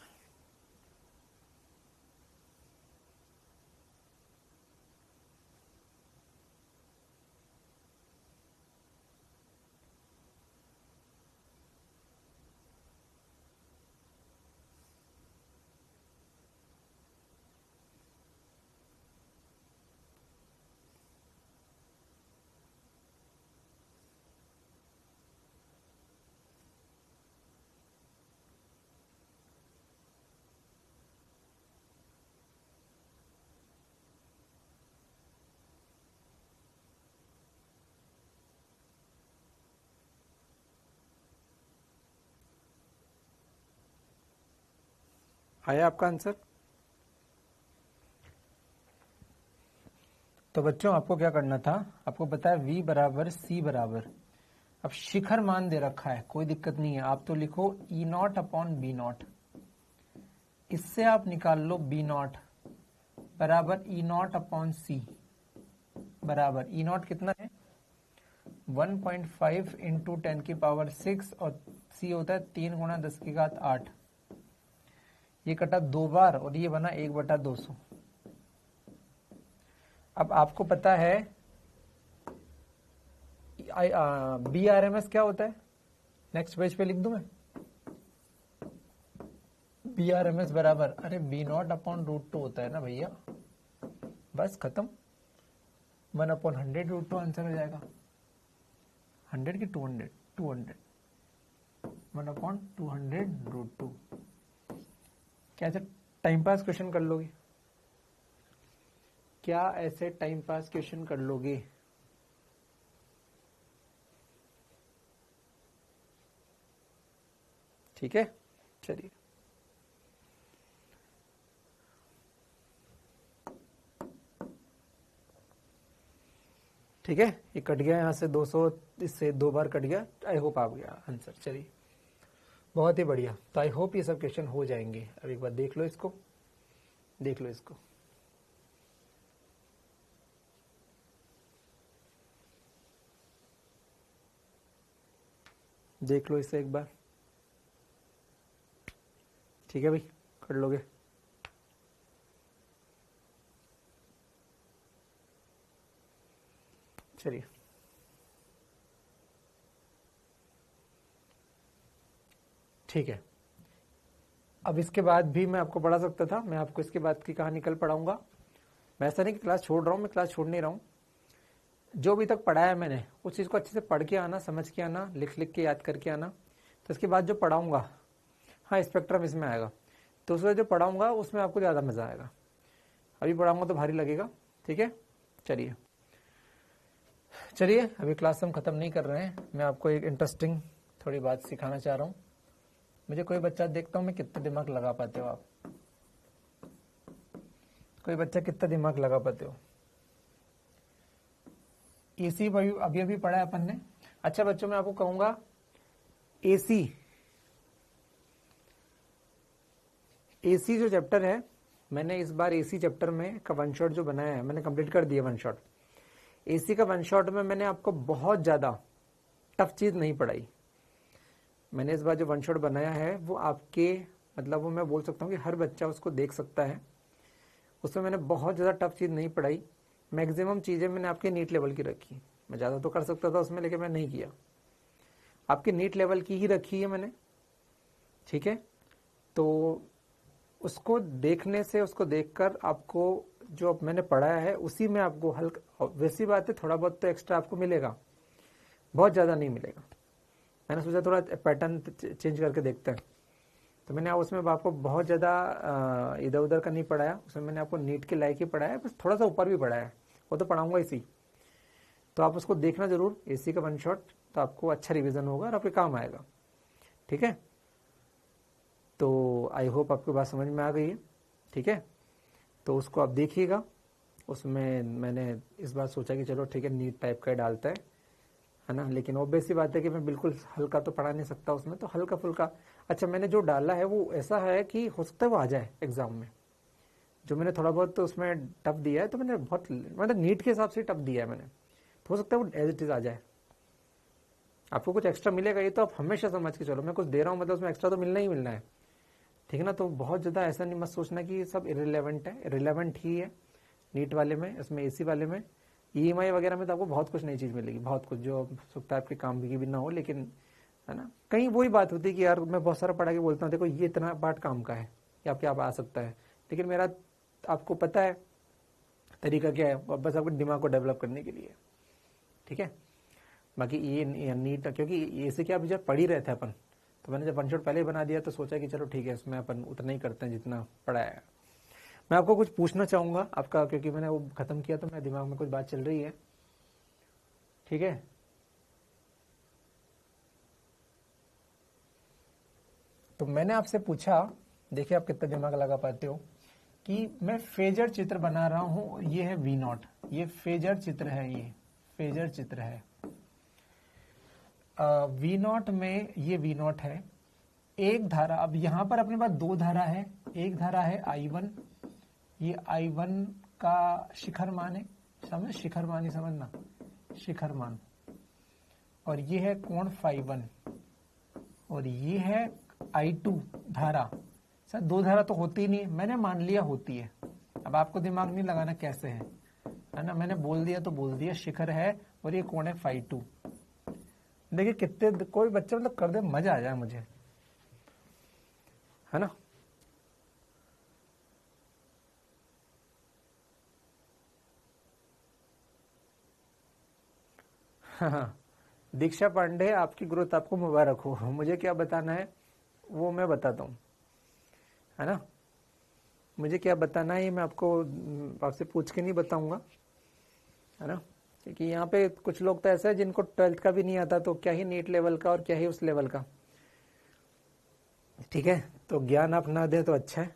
आया आपका आंसर? तो बच्चों आपको क्या करना था, आपको पता है V बराबर C बराबर, अब शिखर मान दे रखा है, कोई दिक्कत नहीं है, आप तो लिखो E0/B0। इससे आप निकाल लो B0 बराबर E0/C बराबर, E0 कितना है? 1.5 × 10⁶, और C होता है 3 × 10⁸। ये कटा 2 बार और ये बना 1/200। अब आपको पता है BRMS क्या होता है? नेक्स्ट पेज पे लिख दूं मैं। BRMS बराबर, अरे B0/√2 होता है ना भैया, बस खत्म। 1/100√2 आंसर हो जाएगा। 100 की 200, 200 1/200 √2। क्या ऐसे टाइम पास क्वेश्चन कर लोगे? क्या ऐसे टाइम पास क्वेश्चन कर लोगे? ठीक है, चलिए। ठीक है, ये कट गया यहाँ से 200, इससे 2 बार कट गया। आई होप आ गया आंसर। चलिए, बहुत ही बढ़िया। तो आई होप ये सब क्वेश्चन हो जाएंगे। अब एक बार देख लो इसको, देख लो इसको। देख लो इसे एक बार। ठीक है भाई, कर लोगे? चलिए, ठीक है। अब इसके बाद भी मैं आपको पढ़ा सकता था, मैं आपको इसके बाद की कहानी कल पढ़ाऊंगा। मैं ऐसा नहीं कि क्लास छोड़ रहा हूँ, मैं क्लास छोड़ नहीं रहा हूँ। जो अभी तक पढ़ाया मैंने उस चीज़ को अच्छे से पढ़ के आना, समझ के आना, लिख लिख के याद करके आना। तो इसके बाद जो पढ़ाऊंगा, हाँ स्पेक्ट्रम इसमें आएगा, तो उसमें जो पढ़ाऊंगा उसमें आपको ज़्यादा मज़ा आएगा। अभी पढ़ाऊंगा तो भारी लगेगा। ठीक है, चलिए चलिए, अभी क्लास हम ख़त्म नहीं कर रहे हैं। मैं आपको एक इंटरेस्टिंग थोड़ी बात सिखाना चाह रहा हूँ। मुझे कोई बच्चा देखता हूँ मैं कितना दिमाग लगा पाते हो आप? कोई बच्चा कितना दिमाग लगा पाते हो? एसी अभी अभी पढ़ा है अपन ने। अच्छा बच्चों, मैं आपको कहूंगा एसी, एसी जो चैप्टर है, मैंने इस बार एसी चैप्टर में का वन शॉट जो बनाया है मैंने कंप्लीट कर दिया वन शॉट। एसी का वन शॉट में मैंने आपको बहुत ज्यादा टफ चीज नहीं पढ़ाई। मैंने इस बार जो वन शॉट बनाया है वो आपके, मतलब वो मैं बोल सकता हूँ कि हर बच्चा उसको देख सकता है। उसमें मैंने बहुत ज़्यादा टफ चीज़ नहीं पढ़ाई। मैक्सिमम चीज़ें मैंने आपके नीट लेवल की रखी। मैं ज़्यादा तो कर सकता था उसमें, लेकिन मैं नहीं किया। आपके नीट लेवल की ही रखी है मैंने। ठीक है, तो उसको देखने से, उसको देखकर आपको जो अब मैंने पढ़ाया है उसी में आपको हल्का, वैसी बात है थोड़ा बहुत तो एक्स्ट्रा आपको मिलेगा, बहुत ज़्यादा नहीं मिलेगा। मैंने सोचा थोड़ा पैटर्न चेंज करके देखते हैं, तो मैंने उसमें आपको बहुत ज़्यादा इधर उधर का नहीं पढ़ाया। उसमें मैंने आपको नीट के लायक ही पढ़ाया है, बस थोड़ा सा ऊपर भी पढ़ाया है, वो तो पढ़ाऊंगा इसी। तो आप उसको देखना जरूर, एसी का वन शॉट, तो आपको अच्छा रिवीजन होगा और आपके काम आएगा। ठीक है, तो आई होप आपको बात समझ में आ गई है। ठीक है, तो उसको आप देखिएगा। उसमें मैंने इस बार सोचा कि चलो ठीक है नीट टाइप का ही डालता है ना, लेकिन ऑब्वियस सी बात है कि मैं बिल्कुल हल्का तो पढ़ा नहीं सकता उसमें, तो हल्का फुल्का। अच्छा, मैंने जो डाला है वो ऐसा है कि हो सकता है वो आ जाए एग्जाम में। जो मैंने थोड़ा बहुत तो उसमें टफ दिया है, तो मैंने बहुत, मतलब नीट के हिसाब से टफ दिया है मैंने, तो हो सकता है वो एज इट इज आ जाए। आपको कुछ एक्स्ट्रा मिलेगा, ये तो आप हमेशा समझ के चलो। मैं कुछ दे रहा हूँ मतलब उसमें एक्स्ट्रा तो मिलना ही मिलना है। ठीक है ना, तो बहुत ज़्यादा ऐसा नहीं मत सोचना कि सब इरिलेवेंट है, रिलेवेंट ही है। नीट वाले में, इसमें एसी वाले में, ईएमआई वगैरह में तो आपको बहुत कुछ नई चीज़ मिलेगी, बहुत कुछ जो हो सकता है आपके काम की भी ना हो, लेकिन है ना, कहीं वही बात होती है कि यार मैं बहुत सारा पढ़ा के बोलता हूँ देखो ये इतना पार्ट काम का है या आपके आप आ सकता है, लेकिन मेरा आपको पता है तरीका क्या है, बस आपको दिमाग को डेवलप करने के लिए। ठीक है, बाकी ये नीट, क्योंकि ये से क्या अभी जब पढ़ ही रहे थे अपन, तो मैंने जब वन शॉट पहले ही बना दिया तो सोचा कि चलो ठीक है इसमें अपन उतना ही करते हैं जितना पढ़ाया है। मैं आपको कुछ पूछना चाहूंगा आपका, क्योंकि मैंने वो खत्म किया तो मेरे दिमाग में कुछ बात चल रही है। ठीक है, तो मैंने आपसे पूछा, देखिए आप कितना दिमाग लगा पाते हो, कि मैं फेजर चित्र बना रहा हूं, ये है वी नॉट, ये फेजर चित्र है, ये फेजर चित्र है। वी नॉट में ये वी नॉट है, एक धारा, अब यहां पर अपने पास दो धारा है, एक धारा है I1, ये I1 का शिखर मान है, समझ, शिखर मान ही समझना, शिखर मान, और ये है कोण φ1, और ये है I2 धारा। सर दो धारा तो होती ही नहीं, मैंने मान लिया होती है, अब आपको दिमाग नहीं लगाना कैसे है ना, मैंने बोल दिया तो बोल दिया, शिखर है और ये कोण है φ2। देखिए कितने, कोई बच्चा मतलब कर दे, मजा आ जाए मुझे, है ना। हाँ, दीक्षा पांडे, आपकी ग्रोथ आपको मुबारक हो। मुझे क्या बताना है वो मैं बताता हूँ, है ना। मुझे क्या बताना है ये मैं आपसे पूछ के नहीं बताऊंगा, है ना। क्योंकि यहाँ पे कुछ लोग तो ऐसे हैं जिनको 12th का भी नहीं आता, तो क्या ही नीट लेवल का और क्या ही उस लेवल का। ठीक है, तो ज्ञान आप ना दे तो अच्छा है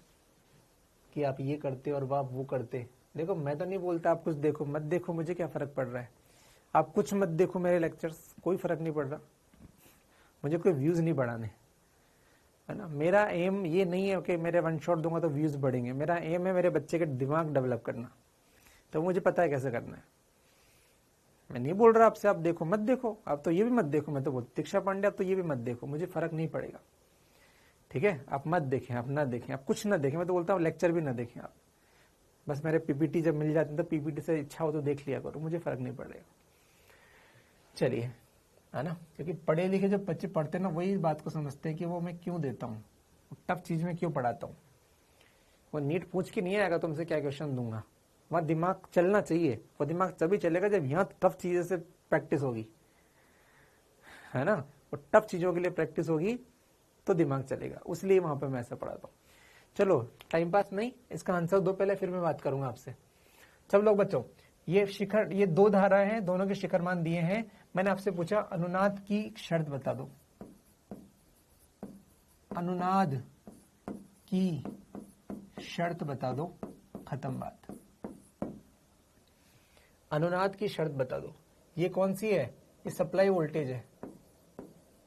कि आप ये करते और आप वो करते। देखो मैं तो नहीं बोलता आप कुछ देखो मत देखो, मुझे क्या फर्क पड़ रहा है। आप कुछ मत देखो मेरे लेक्चर्स, कोई फर्क नहीं पड़ रहा, मुझे कोई व्यूज नहीं बढ़ाने, है ना। मेरा एम ये नहीं है कि मेरे वन शॉट दूंगा तो व्यूज बढ़ेंगे। मेरा एम है मेरे बच्चे के दिमाग डेवलप करना, तो मुझे पता है कैसे करना है। मैं नहीं बोल रहा आपसे आप देखो मत देखो, आप तो ये भी मत देखो, मैं तो बोल दीक्षा पांडे आप तो ये भी मत देखो, मुझे फर्क नहीं पड़ेगा। ठीक है, आप मत देखें, आप ना देखें, आप कुछ ना देखें। मैं तो बोलता हूँ लेक्चर भी ना देखें आप, बस मेरे पीपीटी जब मिल जाते हैं तो पीपीटी से इच्छा हो तो देख लिया करो, मुझे फर्क नहीं पड़ेगा। चलिए, है ना। क्योंकि पढ़े लिखे जब बच्चे पढ़ते हैं ना, वही बात को समझते हैं कि वो मैं क्यों देता हूँ, टफ चीज में क्यों पढ़ाता हूँ। वो नीट पूछ के नहीं आएगा तुमसे क्या क्वेश्चन दूंगा, वहां दिमाग चलना चाहिए। वो दिमाग तभी चलेगा जब यहाँ टफ चीजें से प्रैक्टिस होगी, है ना। वो टफ चीजों के लिए प्रैक्टिस होगी तो दिमाग चलेगा, उसलिए वहां पर मैं ऐसा पढ़ाता हूँ। चलो टाइम पास नहीं, इसका आंसर दो पहले, फिर मैं बात करूंगा आपसे। सब लोग बच्चों, ये शिखर, ये दो धाराएं हैं, दोनों के शिखर मान दिए हैं। मैंने आपसे पूछा अनुनाद की शर्त बता दो, अनुनाद की शर्त बता दो, खत्म बात। अनुनाद की शर्त बता दो। ये कौन सी है, ये सप्लाई वोल्टेज है।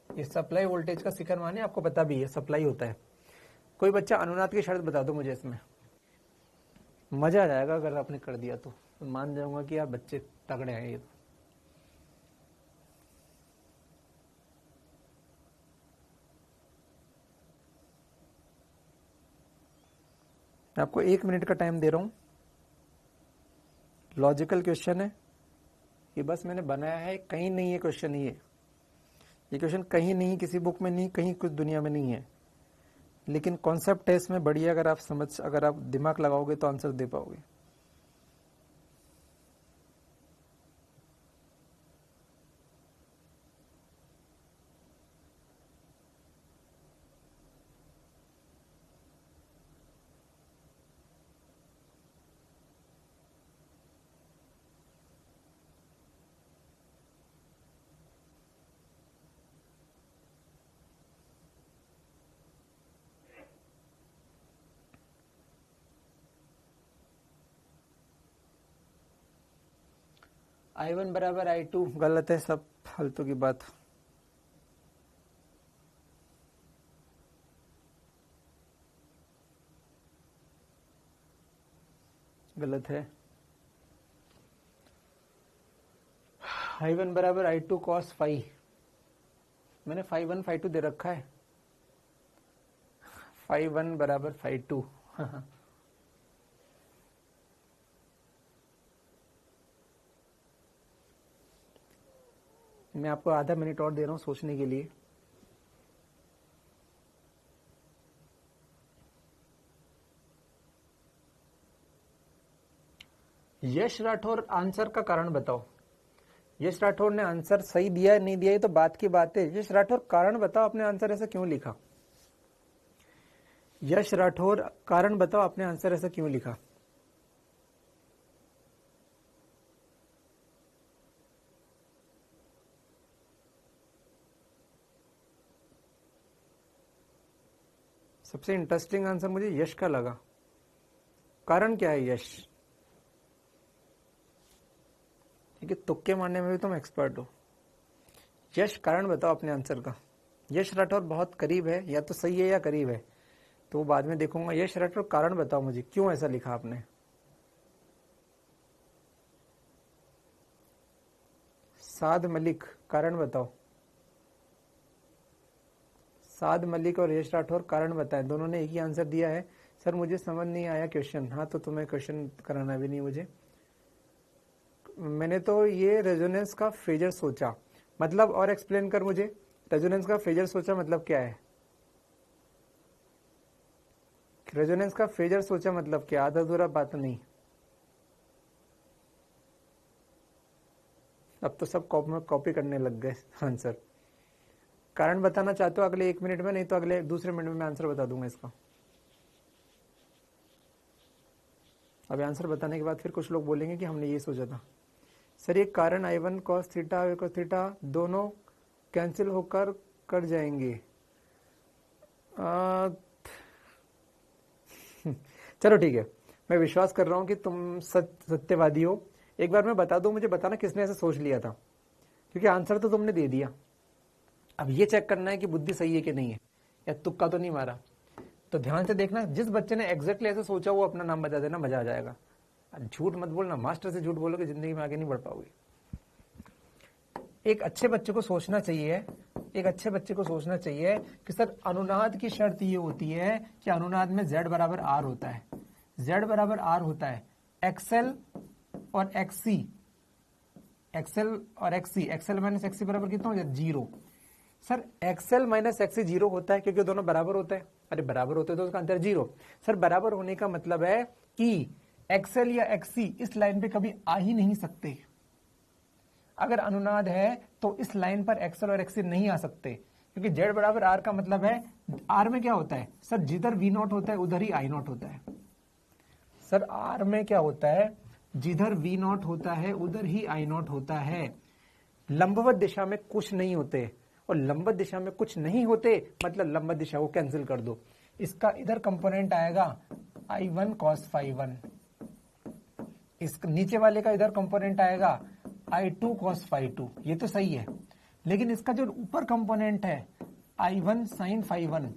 ये सप्लाई वोल्टेज का शिखर मान है, आपको पता भी है सप्लाई होता है। कोई बच्चा अनुनाद की शर्त बता दो मुझे, इसमें मजा आ जाएगा अगर आपने कर दिया तो मान जाऊंगा कि आप बच्चे तगड़े हैं। ये मैं आपको 1 मिनट का टाइम दे रहा हूं। लॉजिकल क्वेश्चन है ये, बस मैंने बनाया है, कहीं नहीं है क्वेश्चन। ये क्वेश्चन कहीं नहीं, किसी बुक में नहीं, कहीं कुछ दुनिया में नहीं है, लेकिन कॉन्सेप्ट है इसमें बढ़िया। अगर आप दिमाग लगाओगे तो आंसर दे पाओगे। I1 बराबर I2 गलत है, सब फालतू की बात, गलत है। I1 बराबर I2 cos फाई, मैंने फाई 1 फाई 2 दे रखा है। फाई 1 बराबर फाई 2 मैं आपको आधा मिनट और दे रहा हूं सोचने के लिए। यश राठौर, आंसर का कारण बताओ। यश राठौर ने आंसर सही दिया है नहीं दिया, ये तो बात की बात है। यश राठौर कारण बताओ, आपने आंसर ऐसा क्यों लिखा। यश राठौर कारण बताओ, आपने आंसर ऐसा क्यों लिखा। सबसे इंटरेस्टिंग आंसर मुझे यश का लगा। कारण क्या है यश, ठीक है, तुक्के मारने में भी तुम एक्सपर्ट हो। यश कारण बताओ अपने आंसर का। यश राठौर बहुत करीब है, या तो सही है या करीब है, तो बाद में देखूंगा। यश राठौर कारण बताओ मुझे, क्यों ऐसा लिखा आपने। साद मलिक, कारण बताओ। साद मलिक और यश राठौर कारण बताएं, दोनों ने एक ही आंसर दिया है। सर मुझे समझ नहीं आया क्वेश्चन। हाँ तो तुम्हें क्वेश्चन कराना भी नहीं मुझे। मैंने तो ये रेजोनेंस का फेजर सोचा, मतलब और एक्सप्लेन कर मुझे। रेजोनेंस का फेजर सोचा मतलब क्या है। रेजोनेंस का फेजर सोचा मतलब क्या, आधा अधूरा बात नहीं। अब तो सब कॉपी करने लग गए आंसर। कारण बताना चाहते हो अगले 1 मिनट में, नहीं तो अगले दूसरे मिनट में मैं आंसर बता दूंगा इसका। अब आंसर बताने के बाद फिर कुछ लोग बोलेंगे कि हमने ये सोचा था। सर ये कारण I1 cos theta cos theta दोनों कैंसिल होकर कर जाएंगे। चलो ठीक है, मैं विश्वास कर रहा हूं कि तुम सत्यवादी हो। एक बार मैं बता दूं, मुझे बताना किसने ऐसे सोच लिया था, क्योंकि आंसर तो तुमने दे दिया। अब ये चेक करना है कि बुद्धि सही है कि नहीं है, या तुक्का तो नहीं मारा। तो ध्यान से देखना, जिस बच्चे ने एग्जैक्टली ऐसे सोचा वो अपना नाम बता देना, मजा आ जाएगा। झूठ मत बोलना, मास्टर से झूठ बोलोगे जिंदगी में आगे नहीं बढ़ पाओगे। एक अच्छे बच्चे को सोचना चाहिए, एक अच्छे बच्चे को सोचना चाहिए कि सर अनुनाद की शर्त ये होती है कि अनुनाद में z बराबर r होता है, z बराबर r होता है, xl और xc, xl और xc, xl माइनस xc बराबर कितना हो जाए 0। सर xl माइनस xc 0 होता है क्योंकि दोनों बराबर होते हैं। अरे बराबर होते हैं तो उसका आंसर 0। सर बराबर होने का मतलब है कि xl या xc इस लाइन पे कभी आ ही नहीं सकते। अगर अनुनाद है तो इस लाइन पर एक्सल और एक्सी नहीं आ सकते, क्योंकि z बराबर r का मतलब है r में क्या होता है सर, जिधर v नॉट होता है उधर ही i नॉट होता है। सर r में क्या होता है, जिधर v नॉट होता है उधर ही i नॉट होता है। लंबवत दिशा में कुछ नहीं होते, और लंबवत दिशा में कुछ नहीं होते मतलब लंबवत दिशा को कैंसिल कर दो। इसका इधर कंपोनेंट आएगा I1 cos ∅1, इस नीचे वाले का इधर कंपोनेंट आएगा I2 cos ∅2। ये तो सही है, लेकिन इसका जो ऊपर कंपोनेंट है I1 sin ∅1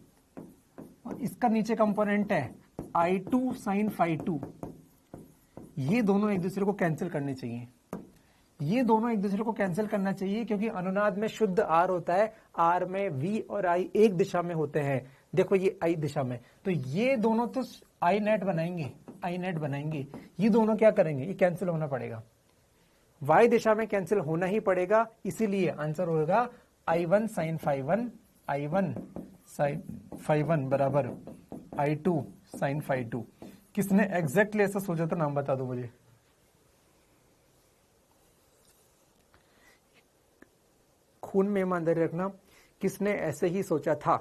और इसका नीचे कंपोनेंट है I2 sin ∅2, ये दोनों एक दूसरे को कैंसिल करने चाहिए। ये दोनों एक दूसरे को कैंसिल करना चाहिए, क्योंकि अनुनाद में शुद्ध R होता है, R में V और I एक दिशा में होते हैं। देखो ये I दिशा में, तो ये दोनों तो I नेट बनाएंगे, I नेट बनाएंगे। ये दोनों क्या करेंगे, ये कैंसिल होना पड़ेगा, Y दिशा में कैंसिल होना ही पड़ेगा। इसीलिए आंसर होगा I1 sin ∅1, I1 sin ∅1 बराबर I2 sin ∅2। किसने एग्जैक्टली ऐसा सोचा था, नाम बता दो मुझे। खून में ईमानदारी रखना, किसने ऐसे ही सोचा था।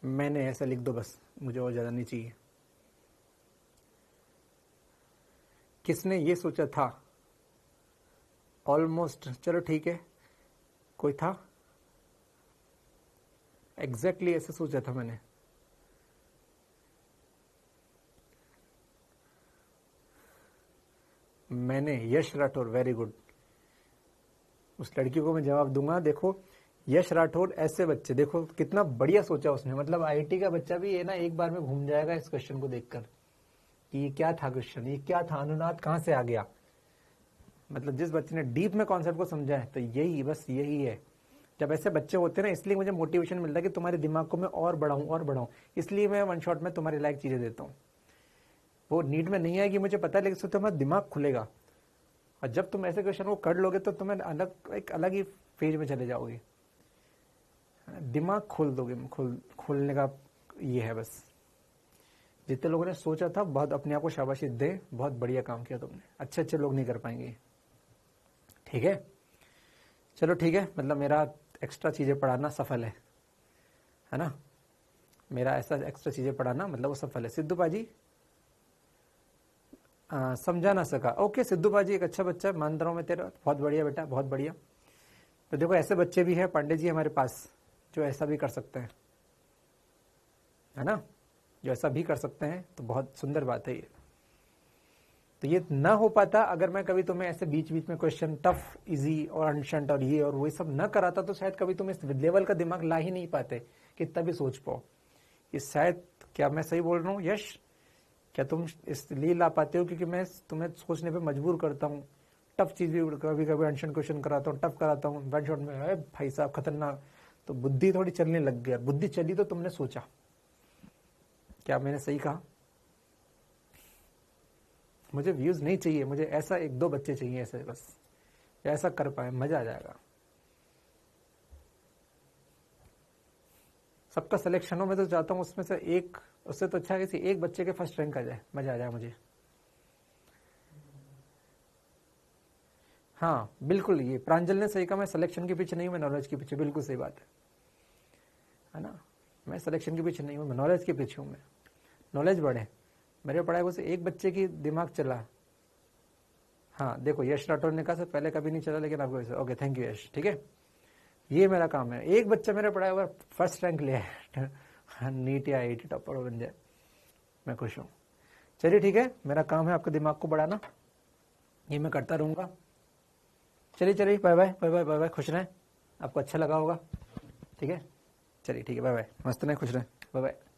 मैंने ऐसा लिख दो बस, मुझे और ज्यादा नहीं चाहिए। किसने ये सोचा था, ऑलमोस्ट, चलो ठीक है, कोई था एग्जैक्टली ऐसे सोचा था मैंने। मैंने, यश राठौर, वेरी गुड। उस लड़की को मैं जवाब दूंगा। देखो यश राठौर, ऐसे बच्चे देखो कितना बढ़िया सोचा उसने, मतलब आईआईटी का बच्चा भी है ना एक बार में घूम जाएगा इस क्वेश्चन को देखकर कि ये क्या था क्वेश्चन, ये क्या था, अनुनाद कहां से आ गया। मतलब जिस बच्चे ने डीप में कॉन्सेप्ट को समझा है, तो यही बस यही है। जब ऐसे बच्चे होते हैं ना, इसलिए मुझे मोटिवेशन मिलता है कि तुम्हारे दिमाग को मैं और बढ़ाऊं, इसलिए मैं वन शॉट में तुम्हारे लायक चीजें देता हूँ। वो नीड में नहीं आएगी मुझे पता है, लेकिन तुम्हारा दिमाग खुलेगा, और जब तुम ऐसे क्वेश्चन को कर लोगे तो तुम्हें एक अलग ही फेज में चले जाओगे, दिमाग खोल दोगे। खोलने का ये है बस। जितने लोगों ने सोचा था, बहुत अपने आप को शाबाशी दे, बहुत बढ़िया काम किया तुमने। अच्छे अच्छे लोग नहीं कर पाएंगे, ठीक है। चलो ठीक है, मतलब मेरा एक्स्ट्रा चीजें पढ़ाना सफल है ना। मेरा ऐसा एक्स्ट्रा चीजें पढ़ाना मतलब वो सफल है। सिद्धू पाजी समझा ना सका, ओके सिद्धू पाजी एक अच्छा बच्चा है, मान रहा हूं मैं तेरा, बहुत बढ़िया बेटा, बहुत बढ़िया। तो देखो ऐसे बच्चे भी हैं पांडे जी हमारे पास, जो ऐसा भी कर सकते हैं, है ना, जो ऐसा भी कर सकते हैं, तो बहुत सुंदर बात है ये। तो ये ना हो पाता अगर मैं कभी तुम्हें ऐसे बीच बीच में क्वेश्चन टफ, इजी और अनशंट और ये और वो सब ना कराता, तो शायद कभी तुम इस लेवल का दिमाग ला ही नहीं पाते कि तभी सोच पाओ। ये शायद, क्या मैं सही बोल रहा हूँ यश, क्या तुम इसलिए ला पाते हो क्योंकि मैं तुम्हें सोचने पे मजबूर करता हूँ, टफ चीज भी कभी कभी अनशन क्वेश्चन कराता हूँ, टफ कराता हूँ, वन शॉट में है भाई साहब खतरनाक, तो बुद्धि थोड़ी चलने लग गया। बुद्धि चली तो तुमने सोचा, क्या मैंने सही कहा। मुझे व्यूज नहीं चाहिए, मुझे ऐसा 1-2 बच्चे चाहिए ऐसे बस, ऐसा कर पाए, मजा आ जाएगा। सबका सिलेक्शन हो, मैं तो चाहता हूँ उसमें से एक उससे तो अच्छा किसी एक बच्चे के फर्स्ट रैंक आ जाए, मजा आ जाए मुझे। हाँ बिल्कुल, ये प्रांजल ने सही कहा, मैं सिलेक्शन के पीछे नहीं हूँ, मैं नॉलेज के पीछे, बिल्कुल सही बात है ना। मैं सिलेक्शन के पीछे नहीं हूँ, मैं नॉलेज के पीछे हूँ। मैं नॉलेज बढ़े, मेरे पढ़ाई से एक बच्चे की दिमाग चला। हाँ देखो, यश राठौर ने कहा सर पहले कभी नहीं चला, लेकिन आपको, ओके थैंक यू यश, ठीक है, ये मेरा काम है। एक बच्चा मेरे पढ़ाया हुआ फर्स्ट रैंक लिया है नीट या आईआईटी टॉपर बन जाए, मैं खुश हूँ। चलिए ठीक है, मेरा काम है आपके दिमाग को बढ़ाना, ये मैं करता रहूंगा। चलिए चलिए, bye bye bye bye bye bye, खुश रहें, आपको अच्छा लगा होगा, ठीक है। चलिए ठीक है, बाय बाय, मस्त रहें, खुश रहें, बाय बाय।